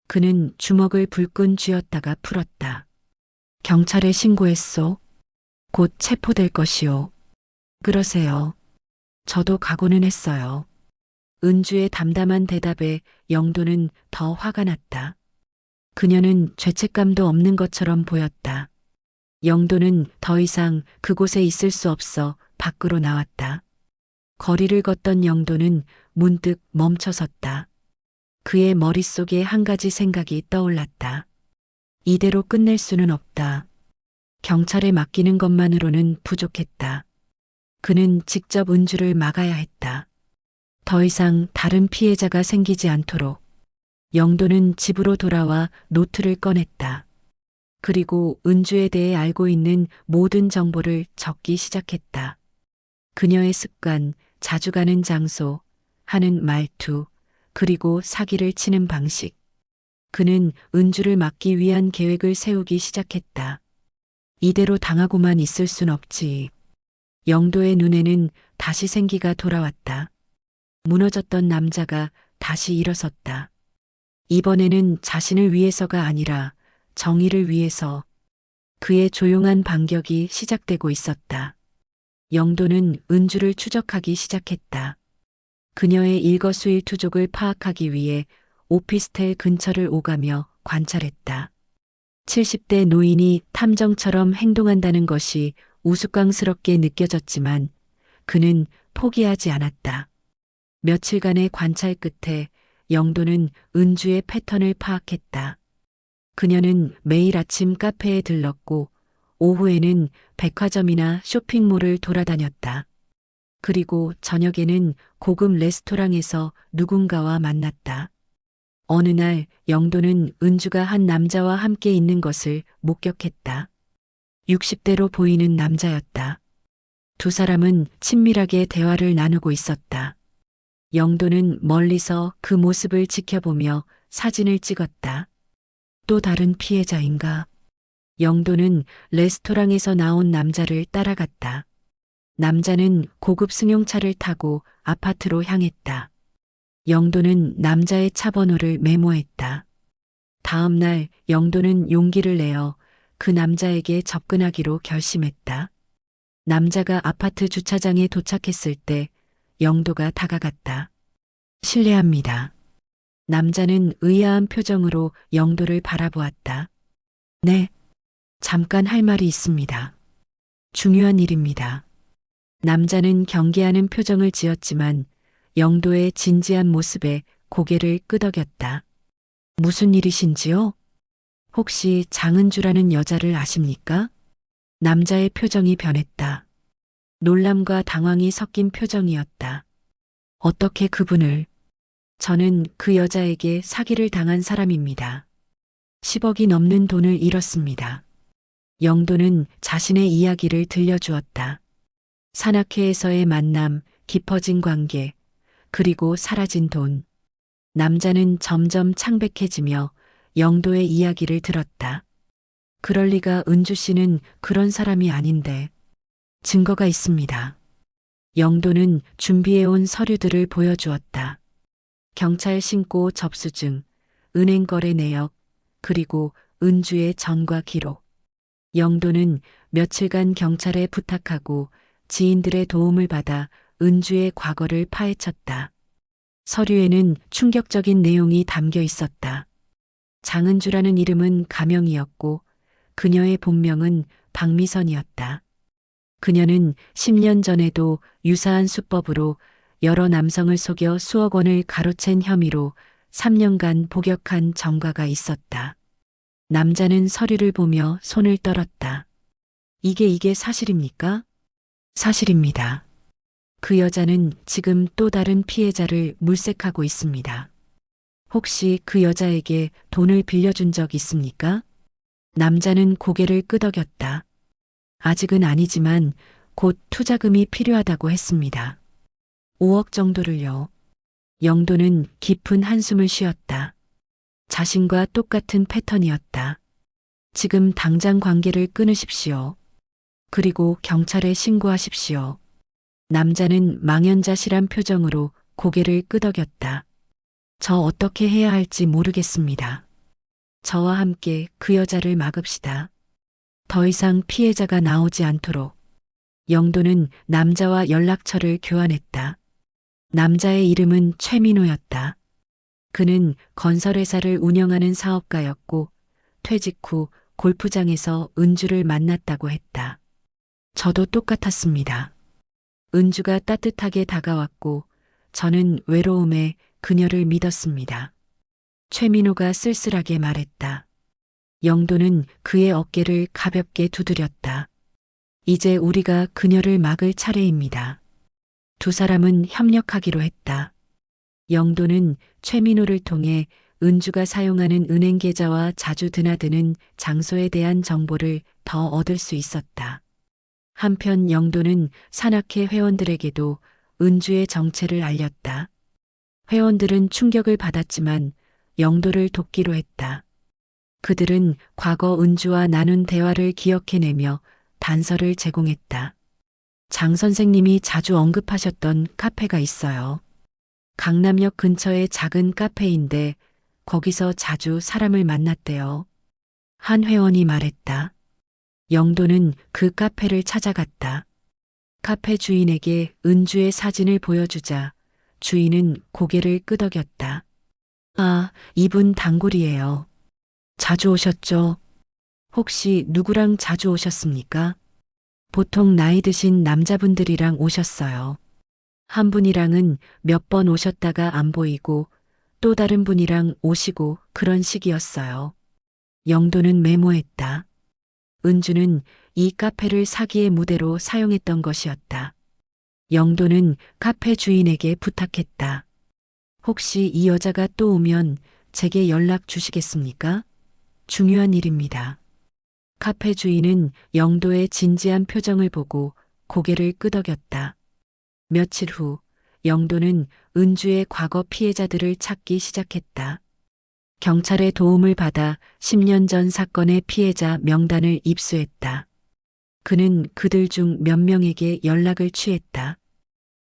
그는 주먹을 불끈 쥐었다가 풀었다. 경찰에 신고했소. 곧 체포될 것이오. 그러세요. 저도 각오는 했어요. 은주의 담담한 대답에 영도는 더 화가 났다. 그녀는 죄책감도 없는 것처럼 보였다. 영도는 더 이상 그곳에 있을 수 없어 밖으로 나왔다. 거리를 걷던 영도는 문득 멈춰섰다. 그의 머릿속에 한 가지 생각이 떠올랐다. 이대로 끝낼 수는 없다. 경찰에 맡기는 것만으로는 부족했다. 그는 직접 은주를 막아야 했다. 더 이상 다른 피해자가 생기지 않도록. 영도는 집으로 돌아와 노트를 꺼냈다. 그리고 은주에 대해 알고 있는 모든 정보를 적기 시작했다. 그녀의 습관, 자주 가는 장소, 하는 말투, 그리고 사기를 치는 방식. 그는 은주를 막기 위한 계획을 세우기 시작했다. 이대로 당하고만 있을 순 없지. 영도의 눈에는 다시 생기가 돌아왔다. 무너졌던 남자가 다시 일어섰다. 이번에는 자신을 위해서가 아니라 정의를 위해서. 그의 조용한 반격이 시작되고 있었다. 영도는 은주를 추적하기 시작했다. 그녀의 일거수일투족을 파악하기 위해 오피스텔 근처를 오가며 관찰했다. 70대 노인이 탐정처럼 행동한다는 것이 우스꽝스럽게 느껴졌지만 그는 포기하지 않았다. 며칠간의 관찰 끝에 영도는 은주의 패턴을 파악했다. 그녀는 매일 아침 카페에 들렀고 오후에는 백화점이나 쇼핑몰을 돌아다녔다. 그리고 저녁에는 고급 레스토랑에서 누군가와 만났다. 어느 날 영도는 은주가 한 남자와 함께 있는 것을 목격했다. 60대로 보이는 남자였다. 두 사람은 친밀하게 대화를 나누고 있었다. 영도는 멀리서 그 모습을 지켜보며 사진을 찍었다. 또 다른 피해자인가? 영도는 레스토랑에서 나온 남자를 따라갔다. 남자는 고급 승용차를 타고 아파트로 향했다. 영도는 남자의 차 번호를 메모했다. 다음 날 영도는 용기를 내어 그 남자에게 접근하기로 결심했다. 남자가 아파트 주차장에 도착했을 때 영도가 다가갔다. 실례합니다. 남자는 의아한 표정으로 영도를 바라보았다. 네, 잠깐 할 말이 있습니다. 중요한 일입니다. 남자는 경계하는 표정을 지었지만 영도의 진지한 모습에 고개를 끄덕였다. 무슨 일이신지요? 혹시 장은주라는 여자를 아십니까? 남자의 표정이 변했다. 놀람과 당황이 섞인 표정이었다. 어떻게 그분을? 저는 그 여자에게 사기를 당한 사람입니다. 10억이 넘는 돈을 잃었습니다. 영도는 자신의 이야기를 들려주었다. 산악회에서의 만남, 깊어진 관계, 그리고 사라진 돈. 남자는 점점 창백해지며 영도의 이야기를 들었다. 그럴 리가 은주 씨는 그런 사람이 아닌데. 증거가 있습니다. 영도는 준비해온 서류들을 보여주었다. 경찰 신고 접수증, 은행 거래 내역, 그리고 은주의 전과 기록. 영도는 며칠간 경찰에 부탁하고 지인들의 도움을 받아 은주의 과거를 파헤쳤다. 서류에는 충격적인 내용이 담겨 있었다. 장은주라는 이름은 가명이었고 그녀의 본명은 박미선이었다. 그녀는 10년 전에도 유사한 수법으로 여러 남성을 속여 수억 원을 가로챈 혐의로 3년간 복역한 전과가 있었다. 남자는 서류를 보며 손을 떨었다. 이게 사실입니까? 사실입니다. 그 여자는 지금 또 다른 피해자를 물색하고 있습니다. 혹시 그 여자에게 돈을 빌려준 적 있습니까? 남자는 고개를 끄덕였다. 아직은 아니지만 곧 투자금이 필요하다고 했습니다. 5억 정도를요. 영도는 깊은 한숨을 쉬었다. 자신과 똑같은 패턴이었다. 지금 당장 관계를 끊으십시오. 그리고 경찰에 신고하십시오. 남자는 망연자실한 표정으로 고개를 끄덕였다. 저 어떻게 해야 할지 모르겠습니다. 저와 함께 그 여자를 막읍시다. 더 이상 피해자가 나오지 않도록. 영도는 남자와 연락처를 교환했다. 남자의 이름은 최민호였다. 그는 건설회사를 운영하는 사업가였고 퇴직 후 골프장에서 은주를 만났다고 했다. 저도 똑같았습니다. 은주가 따뜻하게 다가왔고 저는 외로움에 그녀를 믿었습니다. 최민호가 쓸쓸하게 말했다. 영도는 그의 어깨를 가볍게 두드렸다. 이제 우리가 그녀를 막을 차례입니다. 두 사람은 협력하기로 했다. 영도는 최민호를 통해 은주가 사용하는 은행 계좌와 자주 드나드는 장소에 대한 정보를 더 얻을 수 있었다. 한편 영도는 산악회 회원들에게도 은주의 정체를 알렸다. 회원들은 충격을 받았지만 영도를 돕기로 했다. 그들은 과거 은주와 나눈 대화를 기억해내며 단서를 제공했다. 장 선생님이 자주 언급하셨던 카페가 있어요. 강남역 근처의 작은 카페인데 거기서 자주 사람을 만났대요. 한 회원이 말했다. 영도는 그 카페를 찾아갔다. 카페 주인에게 은주의 사진을 보여주자 주인은 고개를 끄덕였다. 아, 이분 단골이에요. 자주 오셨죠? 혹시 누구랑 자주 오셨습니까? 보통 나이 드신 남자분들이랑 오셨어요. 한 분이랑은 몇 번 오셨다가 안 보이고 또 다른 분이랑 오시고 그런 식이었어요. 영도는 메모했다. 은주는 이 카페를 사기의 무대로 사용했던 것이었다. 영도는 카페 주인에게 부탁했다. 혹시 이 여자가 또 오면 제게 연락 주시겠습니까? 중요한 일입니다. 카페 주인은 영도의 진지한 표정을 보고 고개를 끄덕였다. 며칠 후 영도는 은주의 과거 피해자들을 찾기 시작했다. 경찰의 도움을 받아 10년 전 사건의 피해자 명단을 입수했다. 그는 그들 중 몇 명에게 연락을 취했다.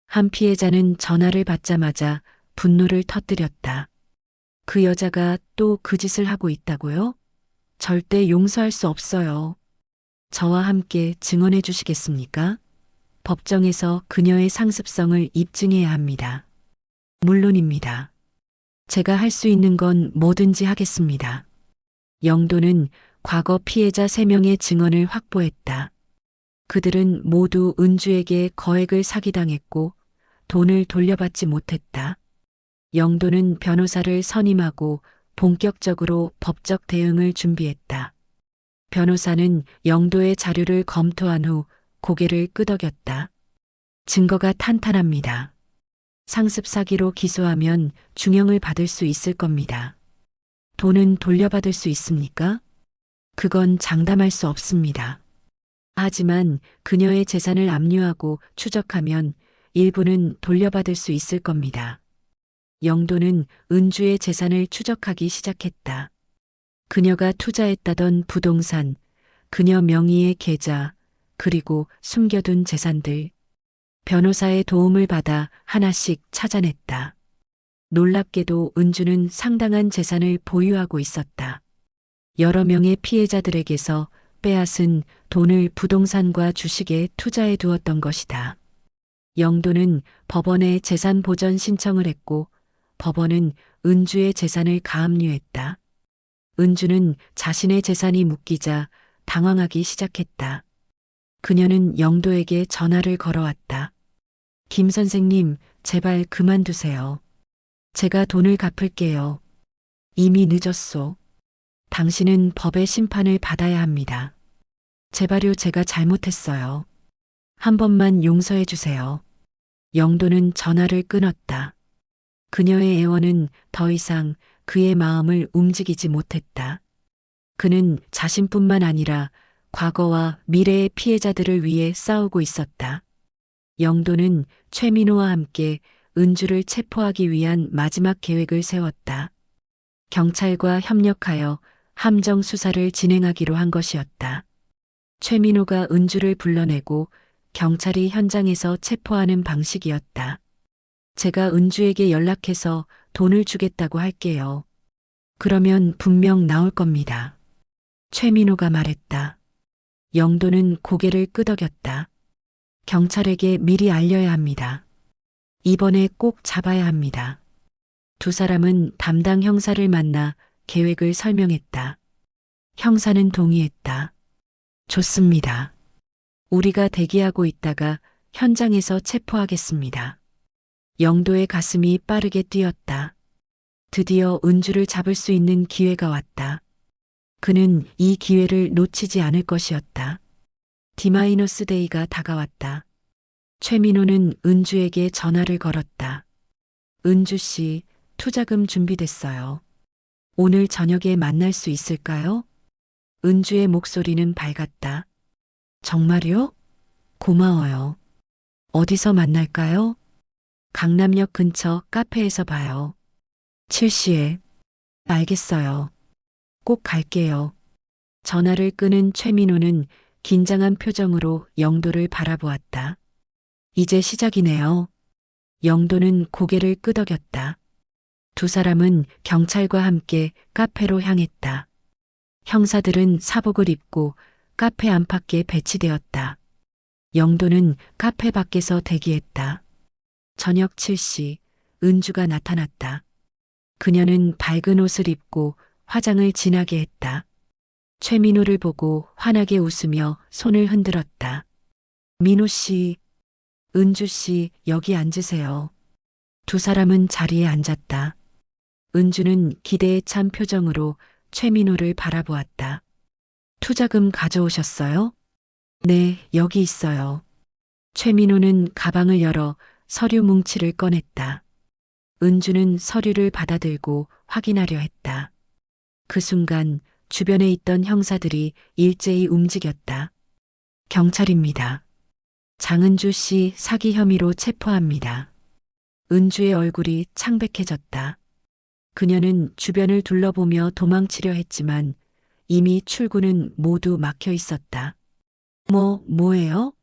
한 피해자는 전화를 받자마자 분노를 터뜨렸다. 그 여자가 또 그 짓을 하고 있다고요? 절대 용서할 수 없어요. 저와 함께 증언해 주시겠습니까? 법정에서 그녀의 상습성을 입증해야 합니다. 물론입니다. 제가 할 수 있는 건 뭐든지 하겠습니다. 영도는 과거 피해자 3명의 증언을 확보했다. 그들은 모두 은주에게 거액을 사기당했고 돈을 돌려받지 못했다. 영도는 변호사를 선임하고 본격적으로 법적 대응을 준비했다. 변호사는 영도의 자료를 검토한 후 고개를 끄덕였다. 증거가 탄탄합니다. 상습 사기로 기소하면 중형을 받을 수 있을 겁니다. 돈은 돌려받을 수 있습니까? 그건 장담할 수 없습니다. 하지만 그녀의 재산을 압류하고 추적하면 일부는 돌려받을 수 있을 겁니다. 영도는 은주의 재산을 추적하기 시작했다. 그녀가 투자했다던 부동산, 그녀 명의의 계좌, 그리고 숨겨둔 재산들. 변호사의 도움을 받아 하나씩 찾아냈다. 놀랍게도 은주는 상당한 재산을 보유하고 있었다. 여러 명의 피해자들에게서 빼앗은 돈을 부동산과 주식에 투자해 두었던 것이다. 영도는 법원에 재산 보전 신청을 했고 법원은 은주의 재산을 가압류했다. 은주는 자신의 재산이 묶이자 당황하기 시작했다. 그녀는 영도에게 전화를 걸어왔다. 김 선생님, 제발 그만두세요. 제가 돈을 갚을게요. 이미 늦었소. 당신은 법의 심판을 받아야 합니다. 제발요, 제가 잘못했어요. 한 번만 용서해 주세요. 영도는 전화를 끊었다. 그녀의 애원은 더 이상 그의 마음을 움직이지 못했다. 그는 자신뿐만 아니라 과거와 미래의 피해자들을 위해 싸우고 있었다. 영도는 최민호와 함께 은주를 체포하기 위한 마지막 계획을 세웠다. 경찰과 협력하여 함정 수사를 진행하기로 한 것이었다. 최민호가 은주를 불러내고 경찰이 현장에서 체포하는 방식이었다. 제가 은주에게 연락해서 돈을 주겠다고 할게요. 그러면 분명 나올 겁니다. 최민호가 말했다. 영도는 고개를 끄덕였다. 경찰에게 미리 알려야 합니다. 이번에 꼭 잡아야 합니다. 두 사람은 담당 형사를 만나 계획을 설명했다. 형사는 동의했다. 좋습니다. 우리가 대기하고 있다가 현장에서 체포하겠습니다. 영도의 가슴이 빠르게 뛰었다. 드디어 은주를 잡을 수 있는 기회가 왔다. 그는 이 기회를 놓치지 않을 것이었다. D-데이가 다가왔다. 최민호는 은주에게 전화를 걸었다. 은주 씨, 투자금 준비됐어요. 오늘 저녁에 만날 수 있을까요? 은주의 목소리는 밝았다. 정말요? 고마워요. 어디서 만날까요? 강남역 근처 카페에서 봐요. 7시에. 알겠어요. 꼭 갈게요. 전화를 끊은 최민호는 긴장한 표정으로 영도를 바라보았다. 이제 시작이네요. 영도는 고개를 끄덕였다. 두 사람은 경찰과 함께 카페로 향했다. 형사들은 사복을 입고 카페 안팎에 배치되었다. 영도는 카페 밖에서 대기했다. 저녁 7시, 은주가 나타났다. 그녀는 밝은 옷을 입고 화장을 진하게 했다. 최민호를 보고 환하게 웃으며 손을 흔들었다. 민호 씨, 은주 씨, 여기 앉으세요. 두 사람은 자리에 앉았다. 은주는 기대에 찬 표정으로 최민호를 바라보았다. 투자금 가져오셨어요? 네, 여기 있어요. 최민호는 가방을 열어 서류 뭉치를 꺼냈다. 은주는 서류를 받아들고 확인하려 했다. 그 순간 주변에 있던 형사들이 일제히 움직였다. 경찰입니다. 장은주 씨 사기 혐의로 체포합니다. 은주의 얼굴이 창백해졌다. 그녀는 주변을 둘러보며 도망치려 했지만 이미 출구는 모두 막혀 있었다. 뭐예요?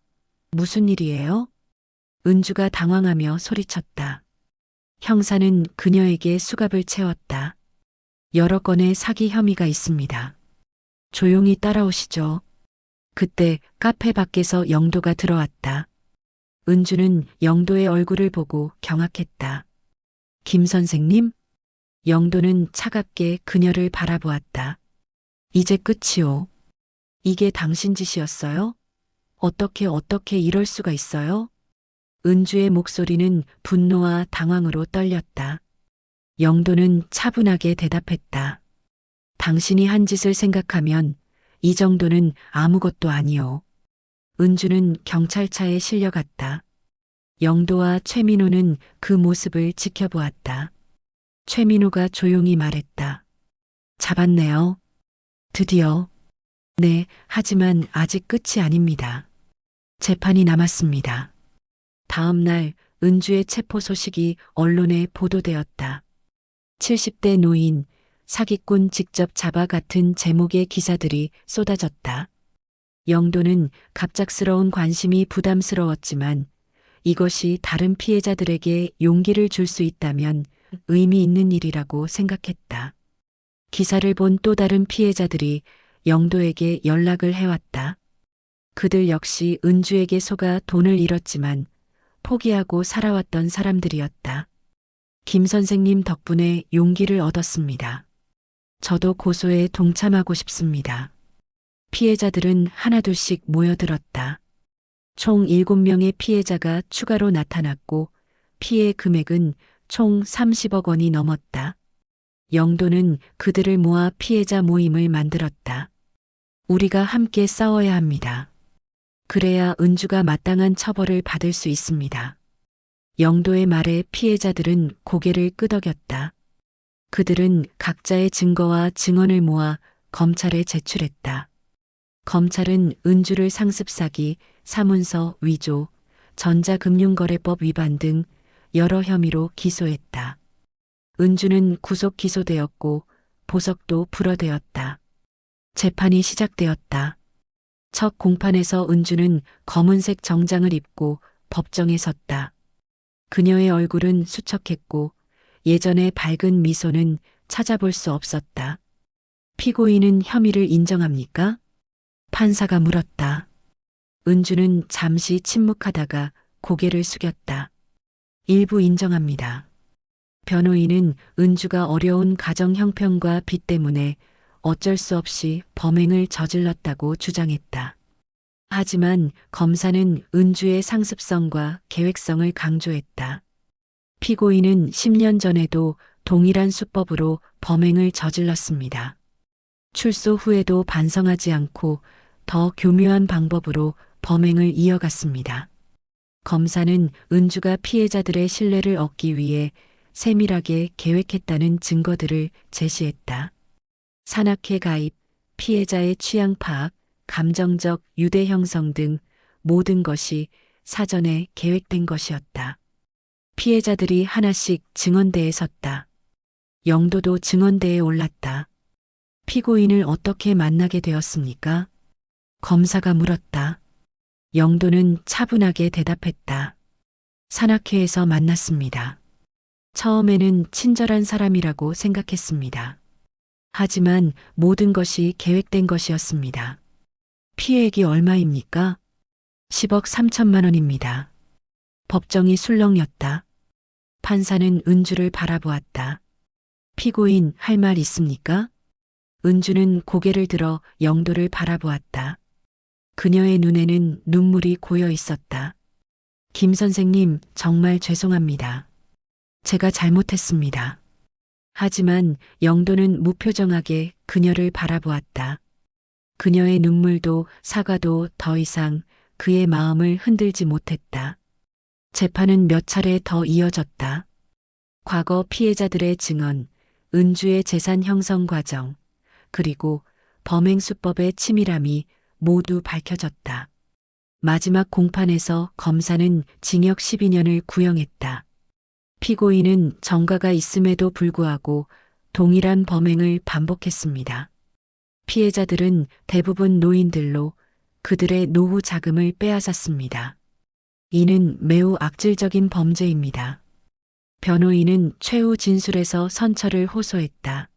무슨 일이에요? 은주가 당황하며 소리쳤다. 형사는 그녀에게 수갑을 채웠다. 여러 건의 사기 혐의가 있습니다. 조용히 따라오시죠. 그때 카페 밖에서 영도가 들어왔다. 은주는 영도의 얼굴을 보고 경악했다. 김 선생님? 영도는 차갑게 그녀를 바라보았다. 이제 끝이요. 이게 당신 짓이었어요? 어떻게 이럴 수가 있어요? 은주의 목소리는 분노와 당황으로 떨렸다. 영도는 차분하게 대답했다. 당신이 한 짓을 생각하면 이 정도는 아무것도 아니요. 은주는 경찰차에 실려갔다. 영도와 최민호는 그 모습을 지켜보았다. 최민호가 조용히 말했다. 잡았네요. 드디어. 네, 하지만 아직 끝이 아닙니다. 재판이 남았습니다. 다음 날 은주의 체포 소식이 언론에 보도되었다. 70대 노인, 사기꾼 직접 잡아 같은 제목의 기사들이 쏟아졌다. 영도는 갑작스러운 관심이 부담스러웠지만 이것이 다른 피해자들에게 용기를 줄 수 있다면 의미 있는 일이라고 생각했다. 기사를 본 또 다른 피해자들이 영도에게 연락을 해왔다. 그들 역시 은주에게 속아 돈을 잃었지만 포기하고 살아왔던 사람들이었다. 김 선생님 덕분에 용기를 얻었습니다. 저도 고소에 동참하고 싶습니다. 피해자들은 하나둘씩 모여들었다. 총 7명의 피해자가 추가로 나타났고 피해 금액은 총 30억 원이 넘었다. 영도는 그들을 모아 피해자 모임을 만들었다. 우리가 함께 싸워야 합니다. 그래야 은주가 마땅한 처벌을 받을 수 있습니다. 영도의 말에 피해자들은 고개를 끄덕였다. 그들은 각자의 증거와 증언을 모아 검찰에 제출했다. 검찰은 은주를 상습사기, 사문서 위조, 전자금융거래법 위반 등 여러 혐의로 기소했다. 은주는 구속 기소되었고 보석도 불어되었다. 재판이 시작되었다. 첫 공판에서 은주는 검은색 정장을 입고 법정에 섰다. 그녀의 얼굴은 수척했고 예전의 밝은 미소는 찾아볼 수 없었다. 피고인은 혐의를 인정합니까? 판사가 물었다. 은주는 잠시 침묵하다가 고개를 숙였다. 일부 인정합니다. 변호인은 은주가 어려운 가정 형편과 빚 때문에 어쩔 수 없이 범행을 저질렀다고 주장했다. 하지만 검사는 은주의 상습성과 계획성을 강조했다. 피고인은 10년 전에도 동일한 수법으로 범행을 저질렀습니다. 출소 후에도 반성하지 않고 더 교묘한 방법으로 범행을 이어갔습니다. 검사는 은주가 피해자들의 신뢰를 얻기 위해 세밀하게 계획했다는 증거들을 제시했다. 산악회 가입, 피해자의 취향 파악, 감정적 유대 형성 등 모든 것이 사전에 계획된 것이었다. 피해자들이 하나씩 증언대에 섰다. 영도도 증언대에 올랐다. 피고인을 어떻게 만나게 되었습니까? 검사가 물었다. 영도는 차분하게 대답했다. 산악회에서 만났습니다. 처음에는 친절한 사람이라고 생각했습니다. 하지만 모든 것이 계획된 것이었습니다. 피해액이 얼마입니까? 10억 3천만 원입니다. 법정이 술렁였다. 판사는 은주를 바라보았다. 피고인 할 말 있습니까? 은주는 고개를 들어 영도를 바라보았다. 그녀의 눈에는 눈물이 고여 있었다. 김 선생님, 정말 죄송합니다. 제가 잘못했습니다. 하지만 영도는 무표정하게 그녀를 바라보았다. 그녀의 눈물도 사과도 더 이상 그의 마음을 흔들지 못했다. 재판은 몇 차례 더 이어졌다. 과거 피해자들의 증언, 은주의 재산 형성 과정, 그리고 범행 수법의 치밀함이 모두 밝혀졌다. 마지막 공판에서 검사는 징역 12년을 구형했다. 피고인은 전과가 있음에도 불구하고 동일한 범행을 반복했습니다. 피해자들은 대부분 노인들로 그들의 노후 자금을 빼앗았습니다. 이는 매우 악질적인 범죄입니다. 변호인은 최후 진술에서 선처를 호소했다.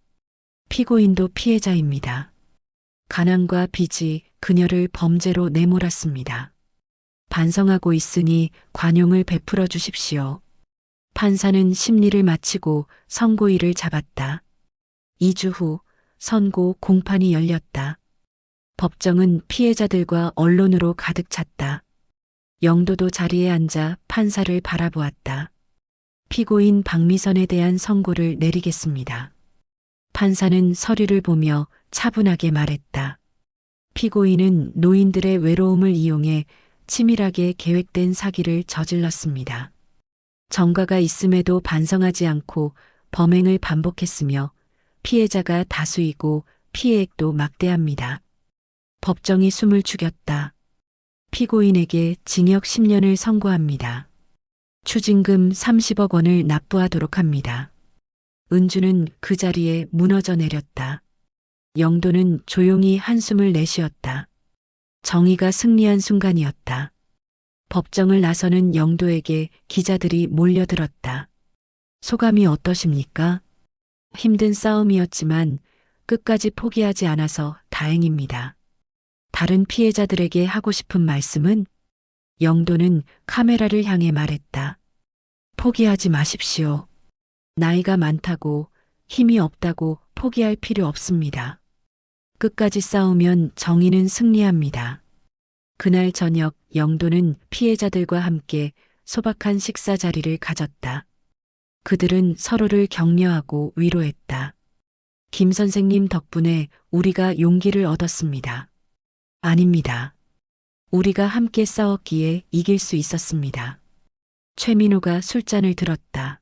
피고인도 피해자입니다. 가난과 빚이 그녀를 범죄로 내몰았습니다. 반성하고 있으니 관용을 베풀어 주십시오. 판사는 심리를 마치고 선고일을 잡았다. 2주 후 선고 공판이 열렸다. 법정은 피해자들과 언론으로 가득 찼다. 영도도 자리에 앉아 판사를 바라보았다. 피고인 박미선에 대한 선고를 내리겠습니다. 판사는 서류를 보며 차분하게 말했다. 피고인은 노인들의 외로움을 이용해 치밀하게 계획된 사기를 저질렀습니다. 전과가 있음에도 반성하지 않고 범행을 반복했으며 피해자가 다수이고 피해액도 막대합니다. 법정이 숨을 죽였다. 피고인에게 징역 10년을 선고합니다. 추징금 30억 원을 납부하도록 합니다. 은주는 그 자리에 무너져 내렸다. 영도는 조용히 한숨을 내쉬었다. 정의가 승리한 순간이었다. 법정을 나서는 영도에게 기자들이 몰려들었다. 소감이 어떠십니까? 힘든 싸움이었지만 끝까지 포기하지 않아서 다행입니다. 다른 피해자들에게 하고 싶은 말씀은? 영도는 카메라를 향해 말했다. 포기하지 마십시오. 나이가 많다고 힘이 없다고 포기할 필요 없습니다. 끝까지 싸우면 정의는 승리합니다. 그날 저녁 영도는 피해자들과 함께 소박한 식사 자리를 가졌다. 그들은 서로를 격려하고 위로했다. 김 선생님 덕분에 우리가 용기를 얻었습니다. 아닙니다. 우리가 함께 싸웠기에 이길 수 있었습니다. 최민호가 술잔을 들었다.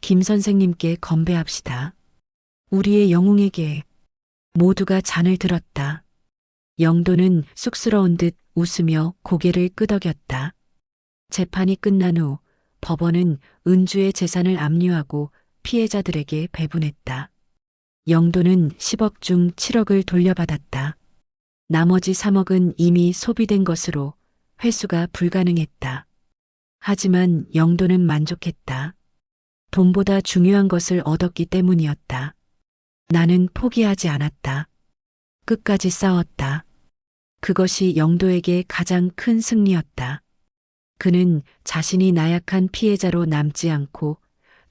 김 선생님께 건배합시다. 우리의 영웅에게. 모두가 잔을 들었다. 영도는 쑥스러운 듯 웃으며 고개를 끄덕였다. 재판이 끝난 후 법원은 은주의 재산을 압류하고 피해자들에게 배분했다. 영도는 10억 중 7억을 돌려받았다. 나머지 3억은 이미 소비된 것으로 회수가 불가능했다. 하지만 영도는 만족했다. 돈보다 중요한 것을 얻었기 때문이었다. 나는 포기하지 않았다. 끝까지 싸웠다. 그것이 영도에게 가장 큰 승리였다. 그는 자신이 나약한 피해자로 남지 않고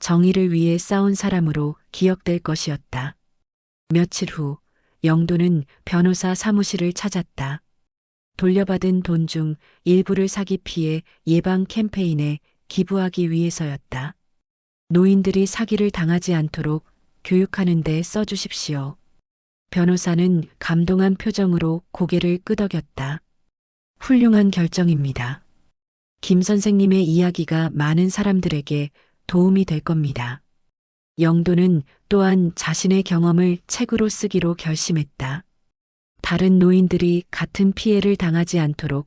정의를 위해 싸운 사람으로 기억될 것이었다. 며칠 후 영도는 변호사 사무실을 찾았다. 돌려받은 돈 중 일부를 사기 피해 예방 캠페인에 기부하기 위해서였다. 노인들이 사기를 당하지 않도록 교육하는 데 써주십시오. 변호사는 감동한 표정으로 고개를 끄덕였다. 훌륭한 결정입니다. 김 선생님의 이야기가 많은 사람들에게 도움이 될 겁니다. 영도는 또한 자신의 경험을 책으로 쓰기로 결심했다. 다른 노인들이 같은 피해를 당하지 않도록,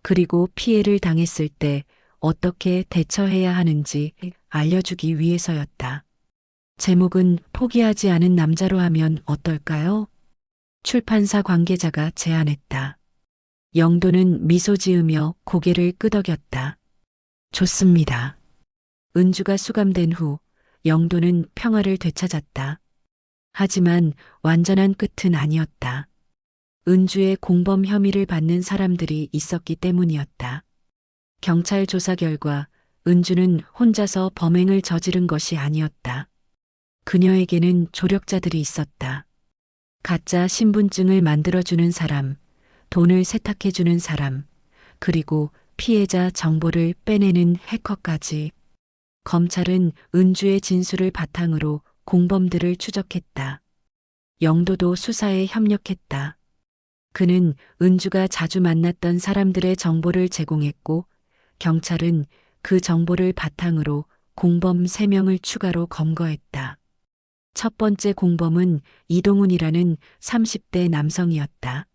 그리고 피해를 당했을 때 어떻게 대처해야 하는지 알려주기 위해서였다. 제목은 포기하지 않은 남자로 하면 어떨까요? 출판사 관계자가 제안했다. 영도는 미소 지으며 고개를 끄덕였다. 좋습니다. 은주가 수감된 후 영도는 평화를 되찾았다. 하지만 완전한 끝은 아니었다. 은주의 공범 혐의를 받는 사람들이 있었기 때문이었다. 경찰 조사 결과 은주는 혼자서 범행을 저지른 것이 아니었다. 그녀에게는 조력자들이 있었다. 가짜 신분증을 만들어주는 사람, 돈을 세탁해주는 사람, 그리고 피해자 정보를 빼내는 해커까지. 검찰은 은주의 진술을 바탕으로 공범들을 추적했다. 영도도 수사에 협력했다. 그는 은주가 자주 만났던 사람들의 정보를 제공했고, 경찰은 그 정보를 바탕으로 공범 3명을 추가로 검거했다. 첫 번째 공범은 이동훈이라는 30대 남성이었다.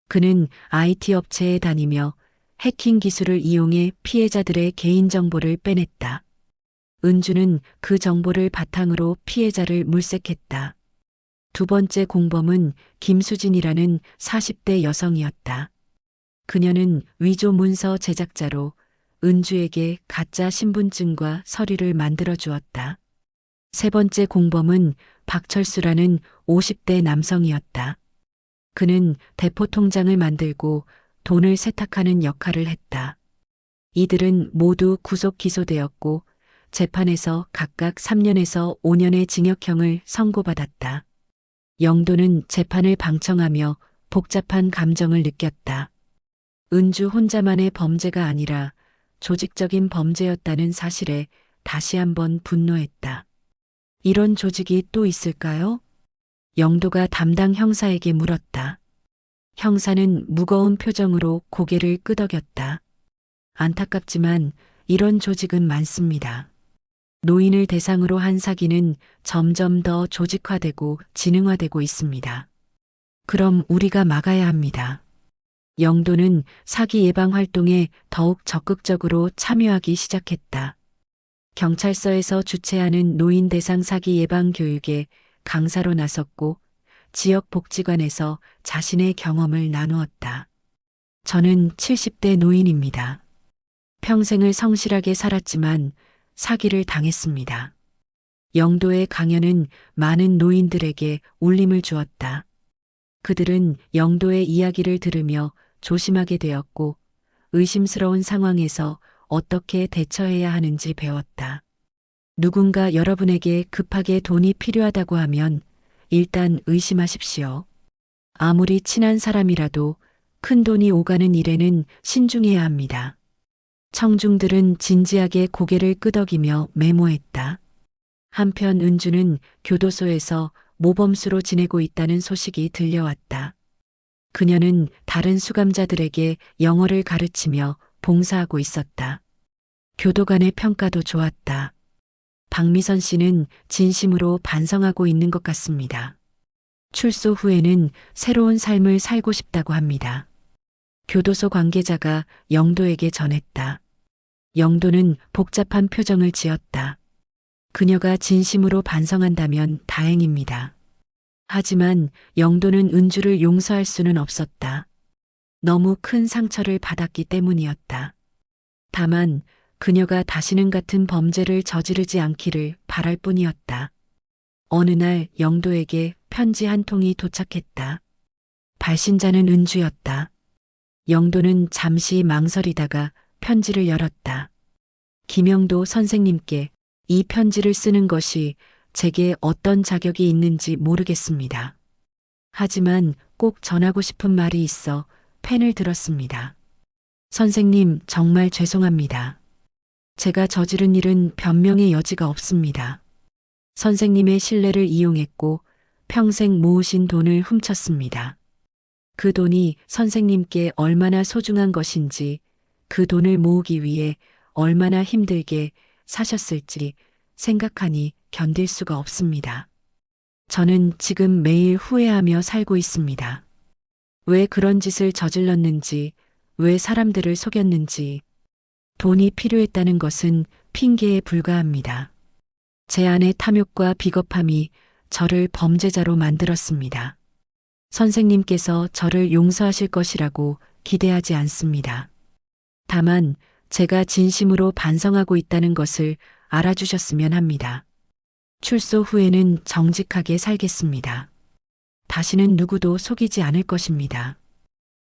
그는 IT 업체에 다니며 해킹 기술을 이용해 피해자들의 개인정보를 빼냈다. 은주는 그 정보를 바탕으로 피해자를 물색했다. 두 번째 공범은 김수진이라는 40대 여성이었다. 그녀는 위조 문서 제작자로 은주에게 가짜 신분증과 서류를 만들어 주었다. 세 번째 공범은 박철수라는 50대 남성이었다. 그는 대포 통장을 만들고 돈을 세탁하는 역할을 했다. 이들은 모두 구속 기소되었고 재판에서 각각 3년에서 5년의 징역형을 선고받았다. 영도는 재판을 방청하며 복잡한 감정을 느꼈다. 은주 혼자만의 범죄가 아니라 조직적인 범죄였다는 사실에 다시 한번 분노했다. 이런 조직이 또 있을까요? 영도가 담당 형사에게 물었다. 형사는 무거운 표정으로 고개를 끄덕였다. 안타깝지만 이런 조직은 많습니다. 노인을 대상으로 한 사기는 점점 더 조직화되고 지능화되고 있습니다. 그럼 우리가 막아야 합니다. 영도는 사기 예방 활동에 더욱 적극적으로 참여하기 시작했다. 경찰서에서 주최하는 노인 대상 사기 예방 교육에 강사로 나섰고 지역 복지관에서 자신의 경험을 나누었다. 저는 70대 노인입니다. 평생을 성실하게 살았지만 사기를 당했습니다. 영도의 강연은 많은 노인들에게 울림을 주었다. 그들은 영도의 이야기를 들으며 조심하게 되었고 의심스러운 상황에서 어떻게 대처해야 하는지 배웠다. 누군가 여러분에게 급하게 돈이 필요하다고 하면 일단 의심하십시오. 아무리 친한 사람이라도 큰 돈이 오가는 일에는 신중해야 합니다. 청중들은 진지하게 고개를 끄덕이며 메모했다. 한편 은주는 교도소에서 모범수로 지내고 있다는 소식이 들려왔다. 그녀는 다른 수감자들에게 영어를 가르치며 봉사하고 있었다. 교도관의 평가도 좋았다. 박미선 씨는 진심으로 반성하고 있는 것 같습니다. 출소 후에는 새로운 삶을 살고 싶다고 합니다. 교도소 관계자가 영도에게 전했다. 영도는 복잡한 표정을 지었다. 그녀가 진심으로 반성한다면 다행입니다. 하지만 영도는 은주를 용서할 수는 없었다. 너무 큰 상처를 받았기 때문이었다. 다만 그녀가 다시는 같은 범죄를 저지르지 않기를 바랄 뿐이었다. 어느 날 영도에게 편지 한 통이 도착했다. 발신자는 은주였다. 영도는 잠시 망설이다가 편지를 열었다. 김영도 선생님께 이 편지를 쓰는 것이 제게 어떤 자격이 있는지 모르겠습니다. 하지만 꼭 전하고 싶은 말이 있어 펜을 들었습니다. 선생님, 정말 죄송합니다. 제가 저지른 일은 변명의 여지가 없습니다. 선생님의 신뢰를 이용했고 평생 모으신 돈을 훔쳤습니다. 그 돈이 선생님께 얼마나 소중한 것인지, 그 돈을 모으기 위해 얼마나 힘들게 사셨을지 생각하니 견딜 수가 없습니다. 저는 지금 매일 후회하며 살고 있습니다. 왜 그런 짓을 저질렀는지, 왜 사람들을 속였는지. 돈이 필요했다는 것은 핑계에 불과합니다. 제 안의 탐욕과 비겁함이 저를 범죄자로 만들었습니다. 선생님께서 저를 용서하실 것이라고 기대하지 않습니다. 다만 제가 진심으로 반성하고 있다는 것을 알아주셨으면 합니다. 출소 후에는 정직하게 살겠습니다. 다시는 누구도 속이지 않을 것입니다.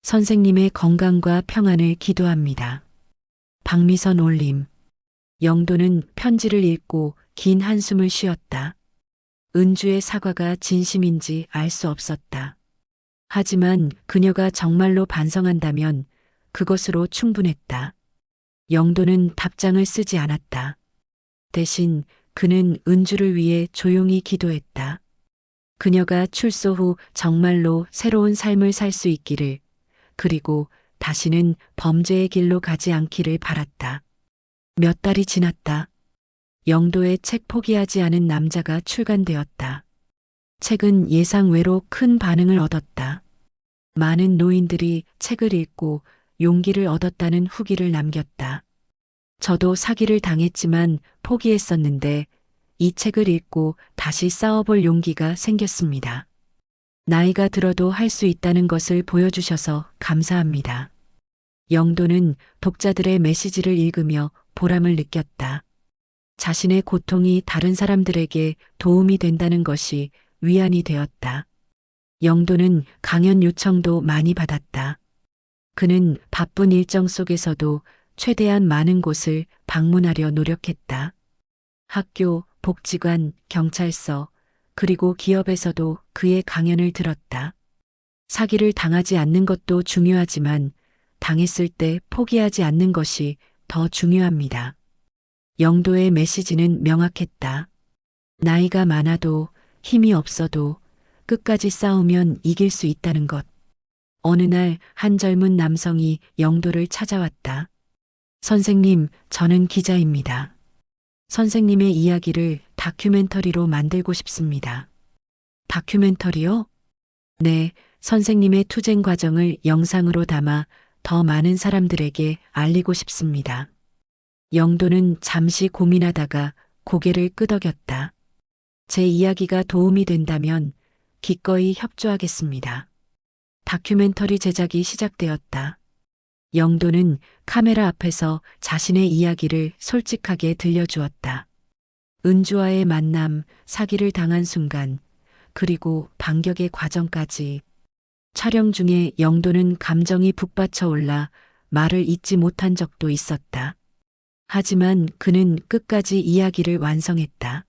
선생님의 건강과 평안을 기도합니다. 박미선 올림. 영도는 편지를 읽고 긴 한숨을 쉬었다. 은주의 사과가 진심인지 알 수 없었다. 하지만 그녀가 정말로 반성한다면 그것으로 충분했다. 영도는 답장을 쓰지 않았다. 대신 그는 은주를 위해 조용히 기도했다. 그녀가 출소 후 정말로 새로운 삶을 살 수 있기를, 그리고 다시는 범죄의 길로 가지 않기를 바랐다. 몇 달이 지났다. 영도의 책 포기하지 않은 남자가 출간되었다. 책은 예상 외로 큰 반응을 얻었다. 많은 노인들이 책을 읽고 용기를 얻었다는 후기를 남겼다. 저도 사기를 당했지만 포기했었는데 이 책을 읽고 다시 싸워볼 용기가 생겼습니다. 나이가 들어도 할 수 있다는 것을 보여주셔서 감사합니다. 영도는 독자들의 메시지를 읽으며 보람을 느꼈다. 자신의 고통이 다른 사람들에게 도움이 된다는 것이 위안이 되었다. 영도는 강연 요청도 많이 받았다. 그는 바쁜 일정 속에서도 최대한 많은 곳을 방문하려 노력했다. 학교, 복지관, 경찰서, 그리고 기업에서도 그의 강연을 들었다. 사기를 당하지 않는 것도 중요하지만 당했을 때 포기하지 않는 것이 더 중요합니다. 영도의 메시지는 명확했다. 나이가 많아도 힘이 없어도 끝까지 싸우면 이길 수 있다는 것. 어느 날 한 젊은 남성이 영도를 찾아왔다. 선생님, 저는 기자입니다. 선생님의 이야기를 다큐멘터리로 만들고 싶습니다. 다큐멘터리요? 네, 선생님의 투쟁 과정을 영상으로 담아 더 많은 사람들에게 알리고 싶습니다. 영도는 잠시 고민하다가 고개를 끄덕였다. 제 이야기가 도움이 된다면 기꺼이 협조하겠습니다. 다큐멘터리 제작이 시작되었다. 영도는 카메라 앞에서 자신의 이야기를 솔직하게 들려주었다. 은주와의 만남, 사기를 당한 순간, 그리고 반격의 과정까지. 촬영 중에 영도는 감정이 북받쳐 올라 말을 잇지 못한 적도 있었다. 하지만 그는 끝까지 이야기를 완성했다.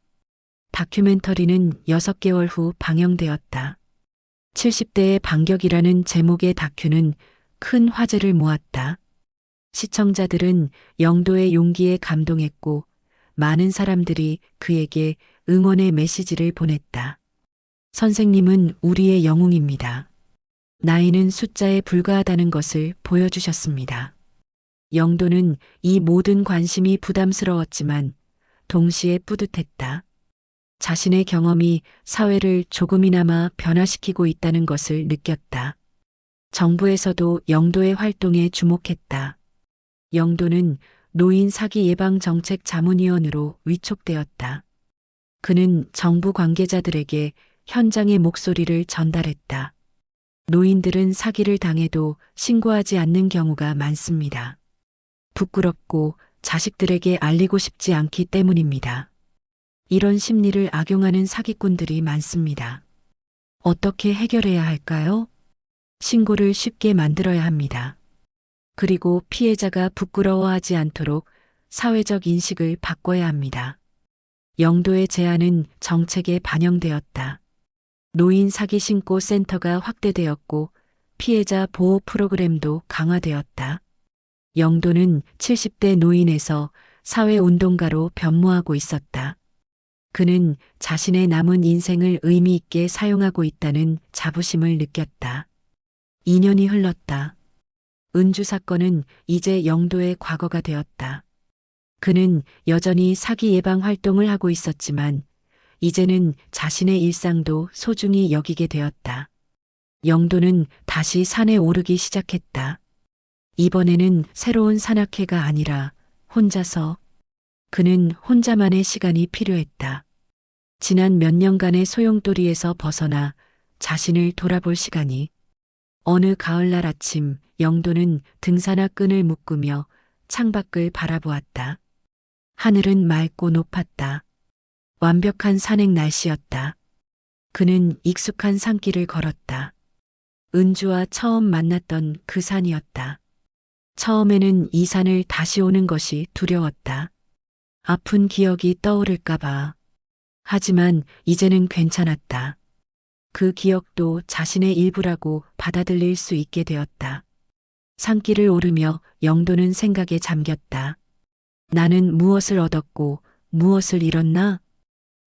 다큐멘터리는 6개월 후 방영되었다. 70대의 반격이라는 제목의 다큐는 큰 화제를 모았다. 시청자들은 영도의 용기에 감동했고 많은 사람들이 그에게 응원의 메시지를 보냈다. 선생님은 우리의 영웅입니다. 나이는 숫자에 불과하다는 것을 보여주셨습니다. 영도는 이 모든 관심이 부담스러웠지만 동시에 뿌듯했다. 자신의 경험이 사회를 조금이나마 변화시키고 있다는 것을 느꼈다. 정부에서도 영도의 활동에 주목했다. 영도는 노인 사기 예방 정책 자문위원으로 위촉되었다. 그는 정부 관계자들에게 현장의 목소리를 전달했다. 노인들은 사기를 당해도 신고하지 않는 경우가 많습니다. 부끄럽고 자식들에게 알리고 싶지 않기 때문입니다. 이런 심리를 악용하는 사기꾼들이 많습니다. 어떻게 해결해야 할까요? 신고를 쉽게 만들어야 합니다. 그리고 피해자가 부끄러워하지 않도록 사회적 인식을 바꿔야 합니다. 영도의 제안은 정책에 반영되었다. 노인 사기 신고 센터가 확대되었고 피해자 보호 프로그램도 강화되었다. 영도는 70대 노인에서 사회운동가로 변모하고 있었다. 그는 자신의 남은 인생을 의미 있게 사용하고 있다는 자부심을 느꼈다. 2년이 흘렀다. 은주 사건은 이제 영도의 과거가 되었다. 그는 여전히 사기 예방 활동을 하고 있었지만 이제는 자신의 일상도 소중히 여기게 되었다. 영도는 다시 산에 오르기 시작했다. 이번에는 새로운 산악회가 아니라 혼자서. 그는 혼자만의 시간이 필요했다. 지난 몇 년간의 소용돌이에서 벗어나 자신을 돌아볼 시간이. 어느 가을날 아침 영도는 등산화 끈을 묶으며 창밖을 바라보았다. 하늘은 맑고 높았다. 완벽한 산행 날씨였다. 그는 익숙한 산길을 걸었다. 은주와 처음 만났던 그 산이었다. 처음에는 이 산을 다시 오는 것이 두려웠다. 아픈 기억이 떠오를까봐. 하지만 이제는 괜찮았다. 그 기억도 자신의 일부라고 받아들일 수 있게 되었다. 산길을 오르며 영도는 생각에 잠겼다. 나는 무엇을 얻었고 무엇을 잃었나?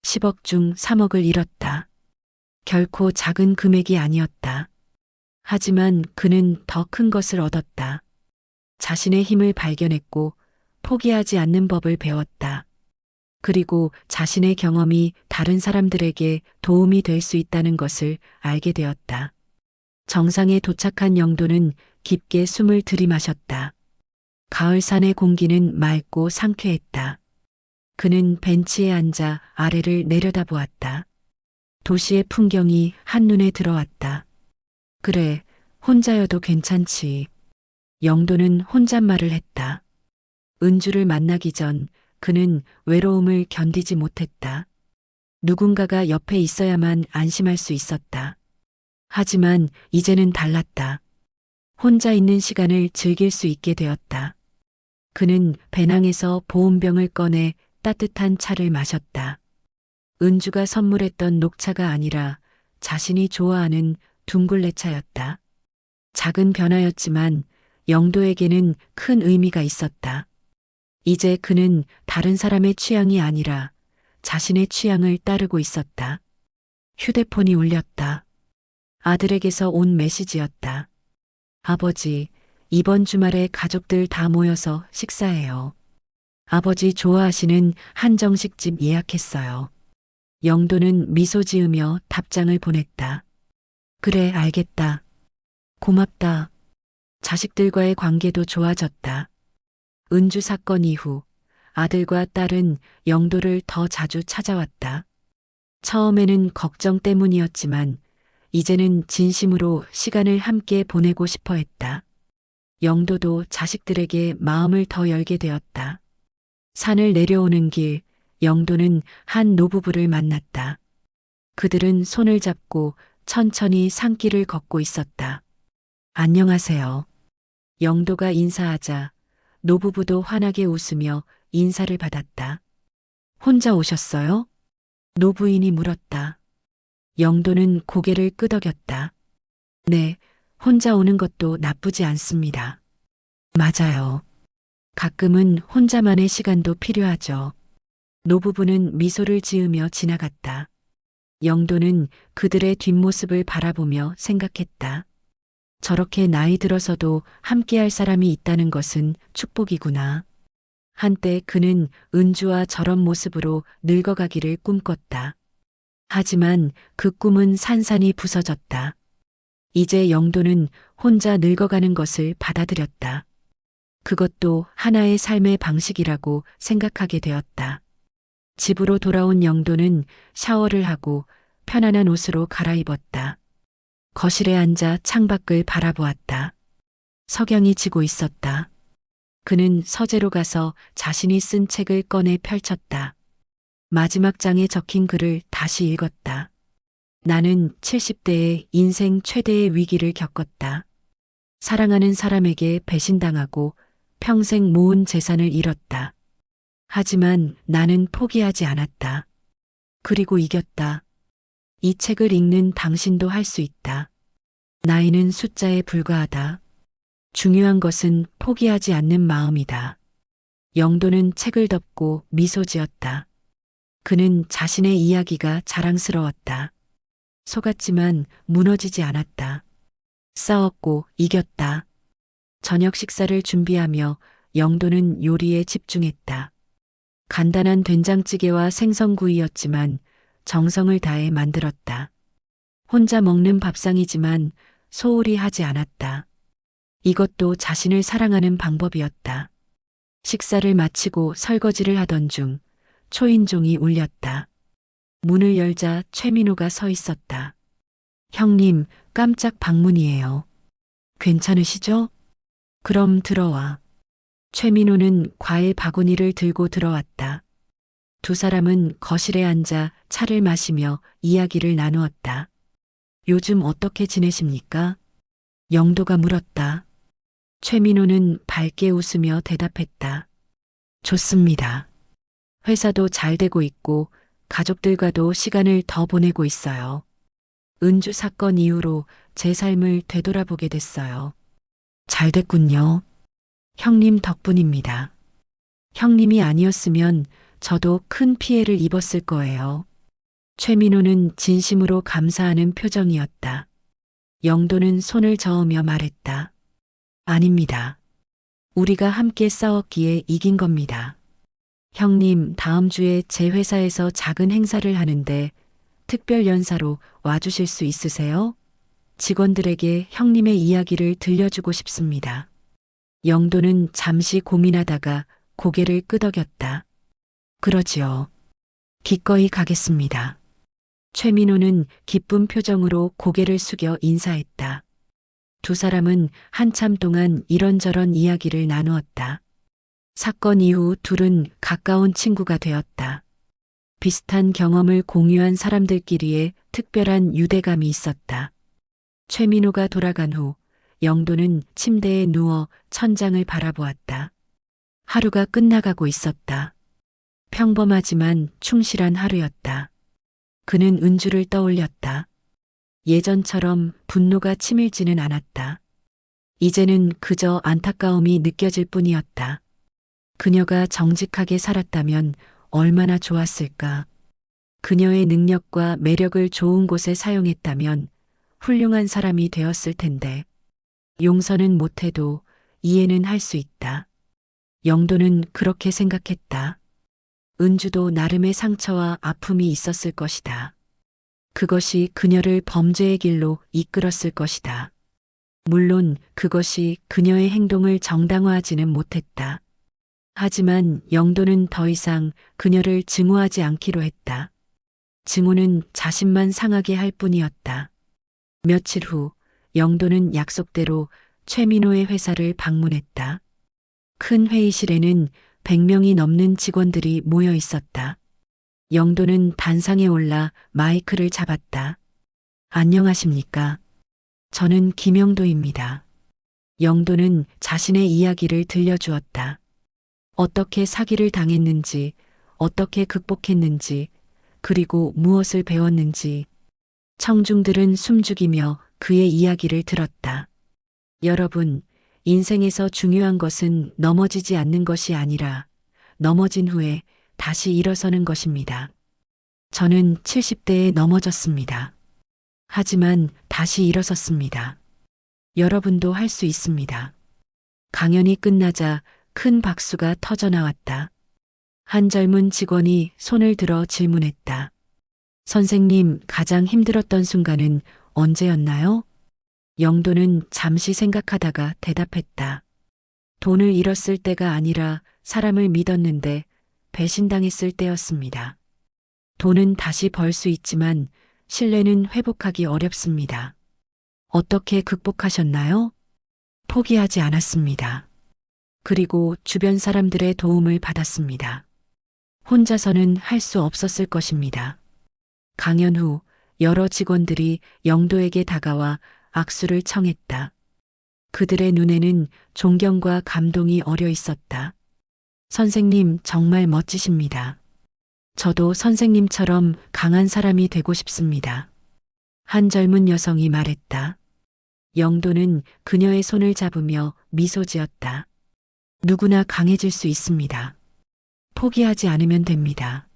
10억 중 3억을 잃었다. 결코 작은 금액이 아니었다. 하지만 그는 더 큰 것을 얻었다. 자신의 힘을 발견했고 포기하지 않는 법을 배웠다. 그리고 자신의 경험이 다른 사람들에게 도움이 될 수 있다는 것을 알게 되었다. 정상에 도착한 영도는 깊게 숨을 들이마셨다. 가을 산의 공기는 맑고 상쾌했다. 그는 벤치에 앉아 아래를 내려다보았다. 도시의 풍경이 한눈에 들어왔다. 그래, 혼자여도 괜찮지. 영도는 혼잣말을 했다. 은주를 만나기 전 그는 외로움을 견디지 못했다. 누군가가 옆에 있어야만 안심할 수 있었다. 하지만 이제는 달랐다. 혼자 있는 시간을 즐길 수 있게 되었다. 그는 배낭에서 보온병을 꺼내 따뜻한 차를 마셨다. 은주가 선물했던 녹차가 아니라 자신이 좋아하는 둥글레차였다. 작은 변화였지만 영도에게는 큰 의미가 있었다. 이제 그는 다른 사람의 취향이 아니라 자신의 취향을 따르고 있었다. 휴대폰이 울렸다. 아들에게서 온 메시지였다. 아버지, 이번 주말에 가족들 다 모여서 식사해요. 아버지 좋아하시는 한정식집 예약했어요. 영도는 미소 지으며 답장을 보냈다. 그래, 알겠다. 고맙다. 자식들과의 관계도 좋아졌다. 은주 사건 이후 아들과 딸은 영도를 더 자주 찾아왔다. 처음에는 걱정 때문이었지만 이제는 진심으로 시간을 함께 보내고 싶어 했다. 영도도 자식들에게 마음을 더 열게 되었다. 산을 내려오는 길, 영도는 한 노부부를 만났다. 그들은 손을 잡고 천천히 산길을 걷고 있었다. 안녕하세요. 영도가 인사하자 노부부도 환하게 웃으며 인사를 받았다. 혼자 오셨어요? 노부인이 물었다. 영도는 고개를 끄덕였다. 네, 혼자 오는 것도 나쁘지 않습니다. 맞아요. 가끔은 혼자만의 시간도 필요하죠. 노부부는 미소를 지으며 지나갔다. 영도는 그들의 뒷모습을 바라보며 생각했다. 저렇게 나이 들어서도 함께할 사람이 있다는 것은 축복이구나. 한때 그는 은주와 저런 모습으로 늙어가기를 꿈꿨다. 하지만 그 꿈은 산산이 부서졌다. 이제 영도는 혼자 늙어가는 것을 받아들였다. 그것도 하나의 삶의 방식이라고 생각하게 되었다. 집으로 돌아온 영도는 샤워를 하고 편안한 옷으로 갈아입었다. 거실에 앉아 창밖을 바라보았다. 석양이 지고 있었다. 그는 서재로 가서 자신이 쓴 책을 꺼내 펼쳤다. 마지막 장에 적힌 글을 다시 읽었다. 나는 70대의 인생 최대의 위기를 겪었다. 사랑하는 사람에게 배신당하고 평생 모은 재산을 잃었다. 하지만 나는 포기하지 않았다. 그리고 이겼다. 이 책을 읽는 당신도 할 수 있다. 나이는 숫자에 불과하다. 중요한 것은 포기하지 않는 마음이다. 영도는 책을 덮고 미소 지었다. 그는 자신의 이야기가 자랑스러웠다. 속았지만 무너지지 않았다. 싸웠고 이겼다. 저녁 식사를 준비하며 영도는 요리에 집중했다. 간단한 된장찌개와 생선구이였지만 정성을 다해 만들었다. 혼자 먹는 밥상이지만 소홀히 하지 않았다. 이것도 자신을 사랑하는 방법이었다. 식사를 마치고 설거지를 하던 중 초인종이 울렸다. 문을 열자 최민호가 서 있었다. 형님, 깜짝 방문이에요. 괜찮으시죠? 그럼 들어와. 최민호는 과일 바구니를 들고 들어왔다. 두 사람은 거실에 앉아 차를 마시며 이야기를 나누었다. 요즘 어떻게 지내십니까? 영도가 물었다. 최민호는 밝게 웃으며 대답했다. 좋습니다. 회사도 잘 되고 있고 가족들과도 시간을 더 보내고 있어요. 은주 사건 이후로 제 삶을 되돌아보게 됐어요. 잘 됐군요. 형님 덕분입니다. 형님이 아니었으면 저도 큰 피해를 입었을 거예요. 최민호는 진심으로 감사하는 표정이었다. 영도는 손을 저으며 말했다. 아닙니다. 우리가 함께 싸웠기에 이긴 겁니다. 형님, 다음 주에 제 회사에서 작은 행사를 하는데 특별 연사로 와주실 수 있으세요? 직원들에게 형님의 이야기를 들려주고 싶습니다. 영도는 잠시 고민하다가 고개를 끄덕였다. 그러지요. 기꺼이 가겠습니다. 최민호는 기쁜 표정으로 고개를 숙여 인사했다. 두 사람은 한참 동안 이런저런 이야기를 나누었다. 사건 이후 둘은 가까운 친구가 되었다. 비슷한 경험을 공유한 사람들끼리의 특별한 유대감이 있었다. 최민호가 돌아간 후 영도는 침대에 누워 천장을 바라보았다. 하루가 끝나가고 있었다. 평범하지만 충실한 하루였다. 그는 은주를 떠올렸다. 예전처럼 분노가 치밀지는 않았다. 이제는 그저 안타까움이 느껴질 뿐이었다. 그녀가 정직하게 살았다면 얼마나 좋았을까. 그녀의 능력과 매력을 좋은 곳에 사용했다면 훌륭한 사람이 되었을 텐데. 용서는 못해도 이해는 할 수 있다. 영도는 그렇게 생각했다. 은주도 나름의 상처와 아픔이 있었을 것이다. 그것이 그녀를 범죄의 길로 이끌었을 것이다. 물론 그것이 그녀의 행동을 정당화하지는 못했다. 하지만 영도는 더 이상 그녀를 증오하지 않기로 했다. 증오는 자신만 상하게 할 뿐이었다. 며칠 후 영도는 약속대로 최민호의 회사를 방문했다. 큰 회의실에는 100명이 넘는 직원들이 모여 있었다. 영도는 단상에 올라 마이크를 잡았다. 안녕하십니까? 저는 김영도입니다. 영도는 자신의 이야기를 들려주었다. 어떻게 사기를 당했는지, 어떻게 극복했는지, 그리고 무엇을 배웠는지. 청중들은 숨죽이며 그의 이야기를 들었다. 여러분, 인생에서 중요한 것은 넘어지지 않는 것이 아니라 넘어진 후에 다시 일어서는 것입니다. 저는 70대에 넘어졌습니다. 하지만 다시 일어섰습니다. 여러분도 할 수 있습니다. 강연이 끝나자 큰 박수가 터져 나왔다. 한 젊은 직원이 손을 들어 질문했다. 선생님, 가장 힘들었던 순간은 언제였나요? 영도는 잠시 생각하다가 대답했다. 돈을 잃었을 때가 아니라 사람을 믿었는데 배신당했을 때였습니다. 돈은 다시 벌 수 있지만 신뢰는 회복하기 어렵습니다. 어떻게 극복하셨나요? 포기하지 않았습니다. 그리고 주변 사람들의 도움을 받았습니다. 혼자서는 할 수 없었을 것입니다. 강연 후 여러 직원들이 영도에게 다가와 악수를 청했다. 그들의 눈에는 존경과 감동이 어려 있었다. 선생님, 정말 멋지십니다. 저도 선생님처럼 강한 사람이 되고 싶습니다. 한 젊은 여성이 말했다. 영도는 그녀의 손을 잡으며 미소 지었다. 누구나 강해질 수 있습니다. 포기하지 않으면 됩니다.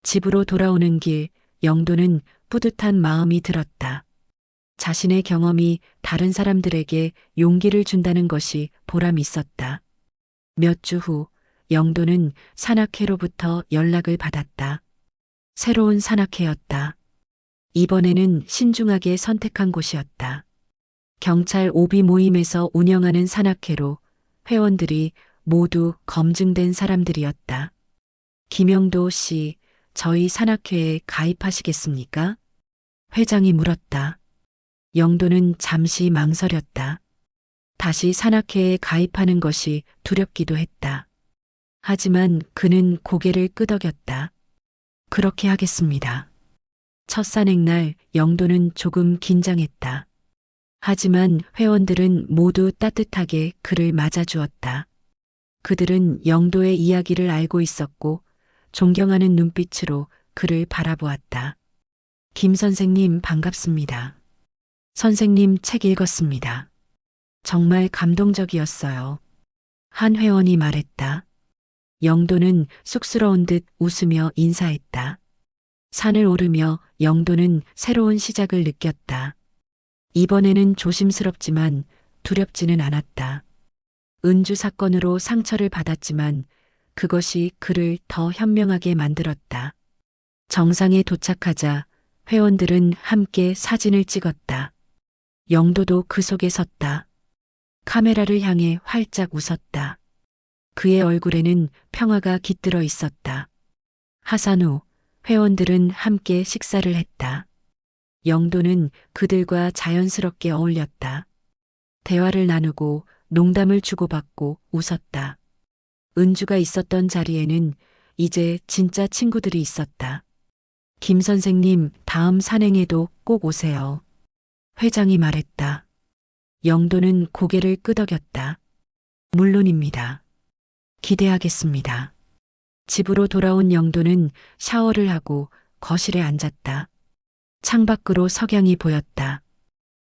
집으로 돌아오는 길, 영도는 뿌듯한 마음이 들었다. 자신의 경험이 다른 사람들에게 용기를 준다는 것이 보람 있었다. 몇 주 후, 영도는 산악회로부터 연락을 받았다. 새로운 산악회였다. 이번에는 신중하게 선택한 곳이었다. 경찰 오비 모임에서 운영하는 산악회로 회원들이 모두 검증된 사람들이었다. 김영도 씨, 저희 산악회에 가입하시겠습니까? 회장이 물었다. 영도는 잠시 망설였다. 다시 산악회에 가입하는 것이 두렵기도 했다. 하지만 그는 고개를 끄덕였다. 그렇게 하겠습니다. 첫 산행날 영도는 조금 긴장했다. 하지만 회원들은 모두 따뜻하게 그를 맞아주었다. 그들은 영도의 이야기를 알고 있었고 존경하는 눈빛으로 그를 바라보았다. 김 선생님 반갑습니다. 선생님 책 읽었습니다. 정말 감동적이었어요. 한 회원이 말했다. 영도는 쑥스러운 듯 웃으며 인사했다. 산을 오르며 영도는 새로운 시작을 느꼈다. 이번에는 조심스럽지만 두렵지는 않았다. 은주 사건으로 상처를 받았지만 그것이 그를 더 현명하게 만들었다. 정상에 도착하자 회원들은 함께 사진을 찍었다. 영도도 그 속에 섰다. 카메라를 향해 활짝 웃었다. 그의 얼굴에는 평화가 깃들어 있었다. 하산 후 회원들은 함께 식사를 했다. 영도는 그들과 자연스럽게 어울렸다. 대화를 나누고 농담을 주고받고 웃었다. 은주가 있었던 자리에는 이제 진짜 친구들이 있었다. 김 선생님, 다음 산행에도 꼭 오세요. 회장이 말했다. 영도는 고개를 끄덕였다. 물론입니다. 기대하겠습니다. 집으로 돌아온 영도는 샤워를 하고 거실에 앉았다. 창밖으로 석양이 보였다.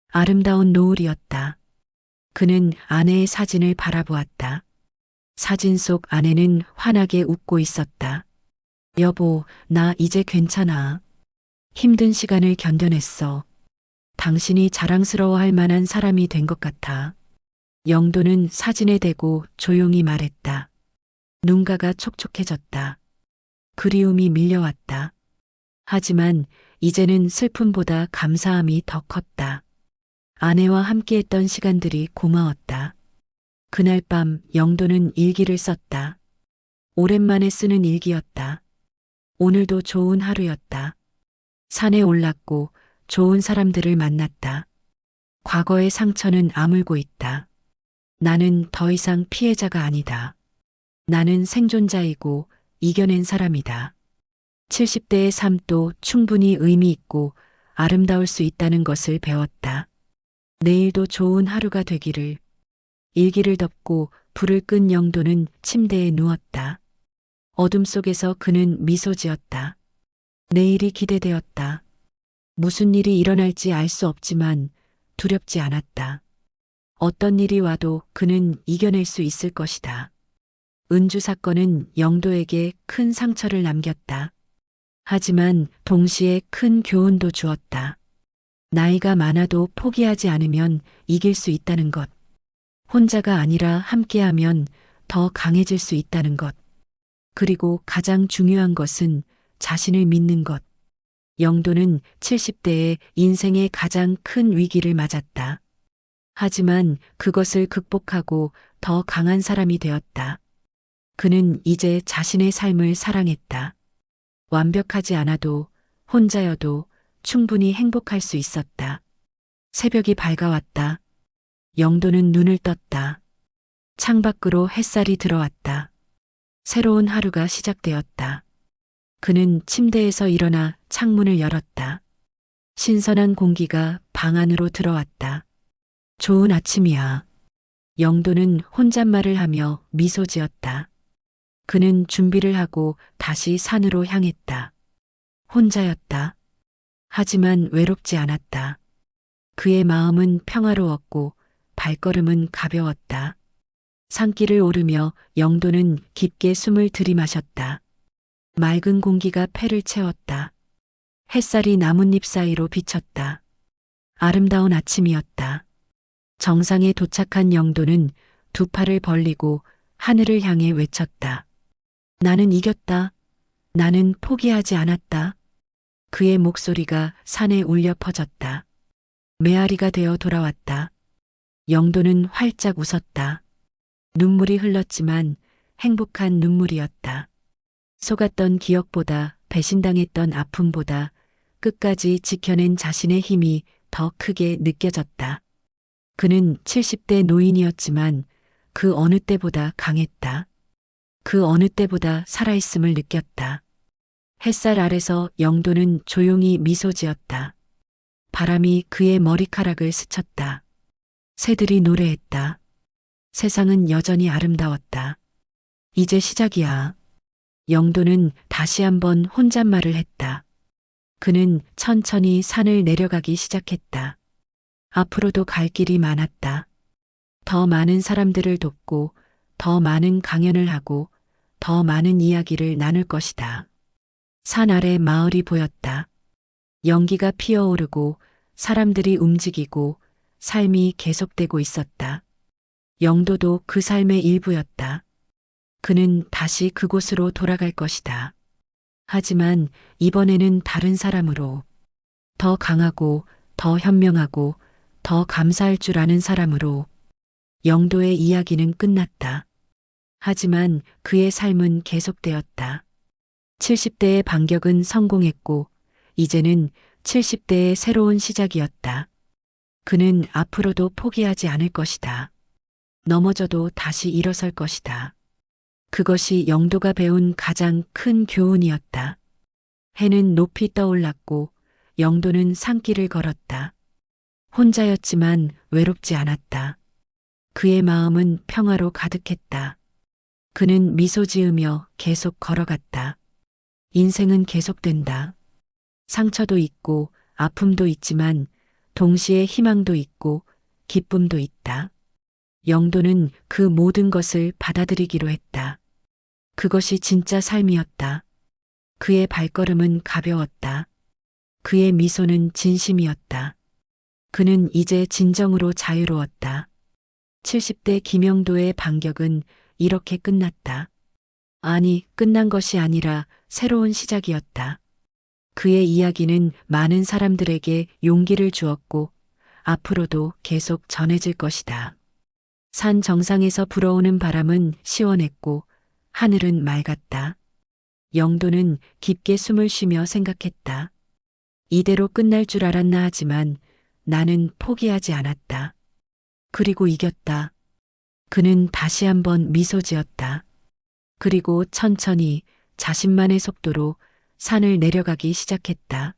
아름다운 노을이었다. 그는 아내의 사진을 바라보았다. 사진 속 아내는 환하게 웃고 있었다. 여보, 나 이제 괜찮아. 힘든 시간을 견뎌냈어. 당신이 자랑스러워할 만한 사람이 된 것 같아. 영도는 사진에 대고 조용히 말했다. 눈가가 촉촉해졌다. 그리움이 밀려왔다. 하지만 이제는 슬픔보다 감사함이 더 컸다. 아내와 함께했던 시간들이 고마웠다. 그날 밤 영도는 일기를 썼다. 오랜만에 쓰는 일기였다. 오늘도 좋은 하루였다. 산에 올랐고 좋은 사람들을 만났다. 과거의 상처는 아물고 있다. 나는 더 이상 피해자가 아니다. 나는 생존자이고 이겨낸 사람이다. 70대의 삶도 충분히 의미 있고 아름다울 수 있다는 것을 배웠다. 내일도 좋은 하루가 되기를. 일기를 덮고 불을 끈 영도는 침대에 누웠다. 어둠 속에서 그는 미소 지었다. 내일이 기대되었다. 무슨 일이 일어날지 알 수 없지만 두렵지 않았다. 어떤 일이 와도 그는 이겨낼 수 있을 것이다. 은주 사건은 영도에게 큰 상처를 남겼다. 하지만 동시에 큰 교훈도 주었다. 나이가 많아도 포기하지 않으면 이길 수 있다는 것. 혼자가 아니라 함께하면 더 강해질 수 있다는 것. 그리고 가장 중요한 것은 자신을 믿는 것. 영도는 70대에 인생의 가장 큰 위기를 맞았다. 하지만 그것을 극복하고 더 강한 사람이 되었다. 그는 이제 자신의 삶을 사랑했다. 완벽하지 않아도 혼자여도 충분히 행복할 수 있었다. 새벽이 밝아왔다. 영도는 눈을 떴다. 창밖으로 햇살이 들어왔다. 새로운 하루가 시작되었다. 그는 침대에서 일어나 창문을 열었다. 신선한 공기가 방 안으로 들어왔다. 좋은 아침이야. 영도는 혼잣말을 하며 미소 지었다. 그는 준비를 하고 다시 산으로 향했다. 혼자였다. 하지만 외롭지 않았다. 그의 마음은 평화로웠고 발걸음은 가벼웠다. 산길을 오르며 영도는 깊게 숨을 들이마셨다. 맑은 공기가 폐를 채웠다. 햇살이 나뭇잎 사이로 비쳤다. 아름다운 아침이었다. 정상에 도착한 영도는 두 팔을 벌리고 하늘을 향해 외쳤다. 나는 이겼다. 나는 포기하지 않았다. 그의 목소리가 산에 울려 퍼졌다. 메아리가 되어 돌아왔다. 영도는 활짝 웃었다. 눈물이 흘렀지만 행복한 눈물이었다. 속았던 기억보다 배신당했던 아픔보다 끝까지 지켜낸 자신의 힘이 더 크게 느껴졌다. 그는 70대 노인이었지만 그 어느 때보다 강했다. 그 어느 때보다 살아있음을 느꼈다. 햇살 아래서 영도는 조용히 미소 지었다. 바람이 그의 머리카락을 스쳤다. 새들이 노래했다. 세상은 여전히 아름다웠다. 이제 시작이야. 영도는 다시 한번 혼잣말을 했다. 그는 천천히 산을 내려가기 시작했다. 앞으로도 갈 길이 많았다. 더 많은 사람들을 돕고, 더 많은 강연을 하고, 더 많은 이야기를 나눌 것이다. 산 아래 마을이 보였다. 연기가 피어오르고, 사람들이 움직이고, 삶이 계속되고 있었다. 영도도 그 삶의 일부였다. 그는 다시 그곳으로 돌아갈 것이다. 하지만 이번에는 다른 사람으로, 더 강하고, 더 현명하고, 더 감사할 줄 아는 사람으로. 영도의 이야기는 끝났다. 하지만 그의 삶은 계속되었다. 70대의 반격은 성공했고, 이제는 70대의 새로운 시작이었다. 그는 앞으로도 포기하지 않을 것이다. 넘어져도 다시 일어설 것이다. 그것이 영도가 배운 가장 큰 교훈이었다. 해는 높이 떠올랐고, 영도는 산길을 걸었다. 혼자였지만 외롭지 않았다. 그의 마음은 평화로 가득했다. 그는 미소 지으며 계속 걸어갔다. 인생은 계속된다. 상처도 있고 아픔도 있지만 동시에 희망도 있고 기쁨도 있다. 영도는 그 모든 것을 받아들이기로 했다. 그것이 진짜 삶이었다. 그의 발걸음은 가벼웠다. 그의 미소는 진심이었다. 그는 이제 진정으로 자유로웠다. 70대 김영도의 반격은 이렇게 끝났다. 아니, 끝난 것이 아니라 새로운 시작이었다. 그의 이야기는 많은 사람들에게 용기를 주었고, 앞으로도 계속 전해질 것이다. 산 정상에서 불어오는 바람은 시원했고, 하늘은 맑았다. 영도는 깊게 숨을 쉬며 생각했다. 이대로 끝날 줄 알았나 하지만 나는 포기하지 않았다. 그리고 이겼다. 그는 다시 한번 미소 지었다. 그리고 천천히 자신만의 속도로 산을 내려가기 시작했다.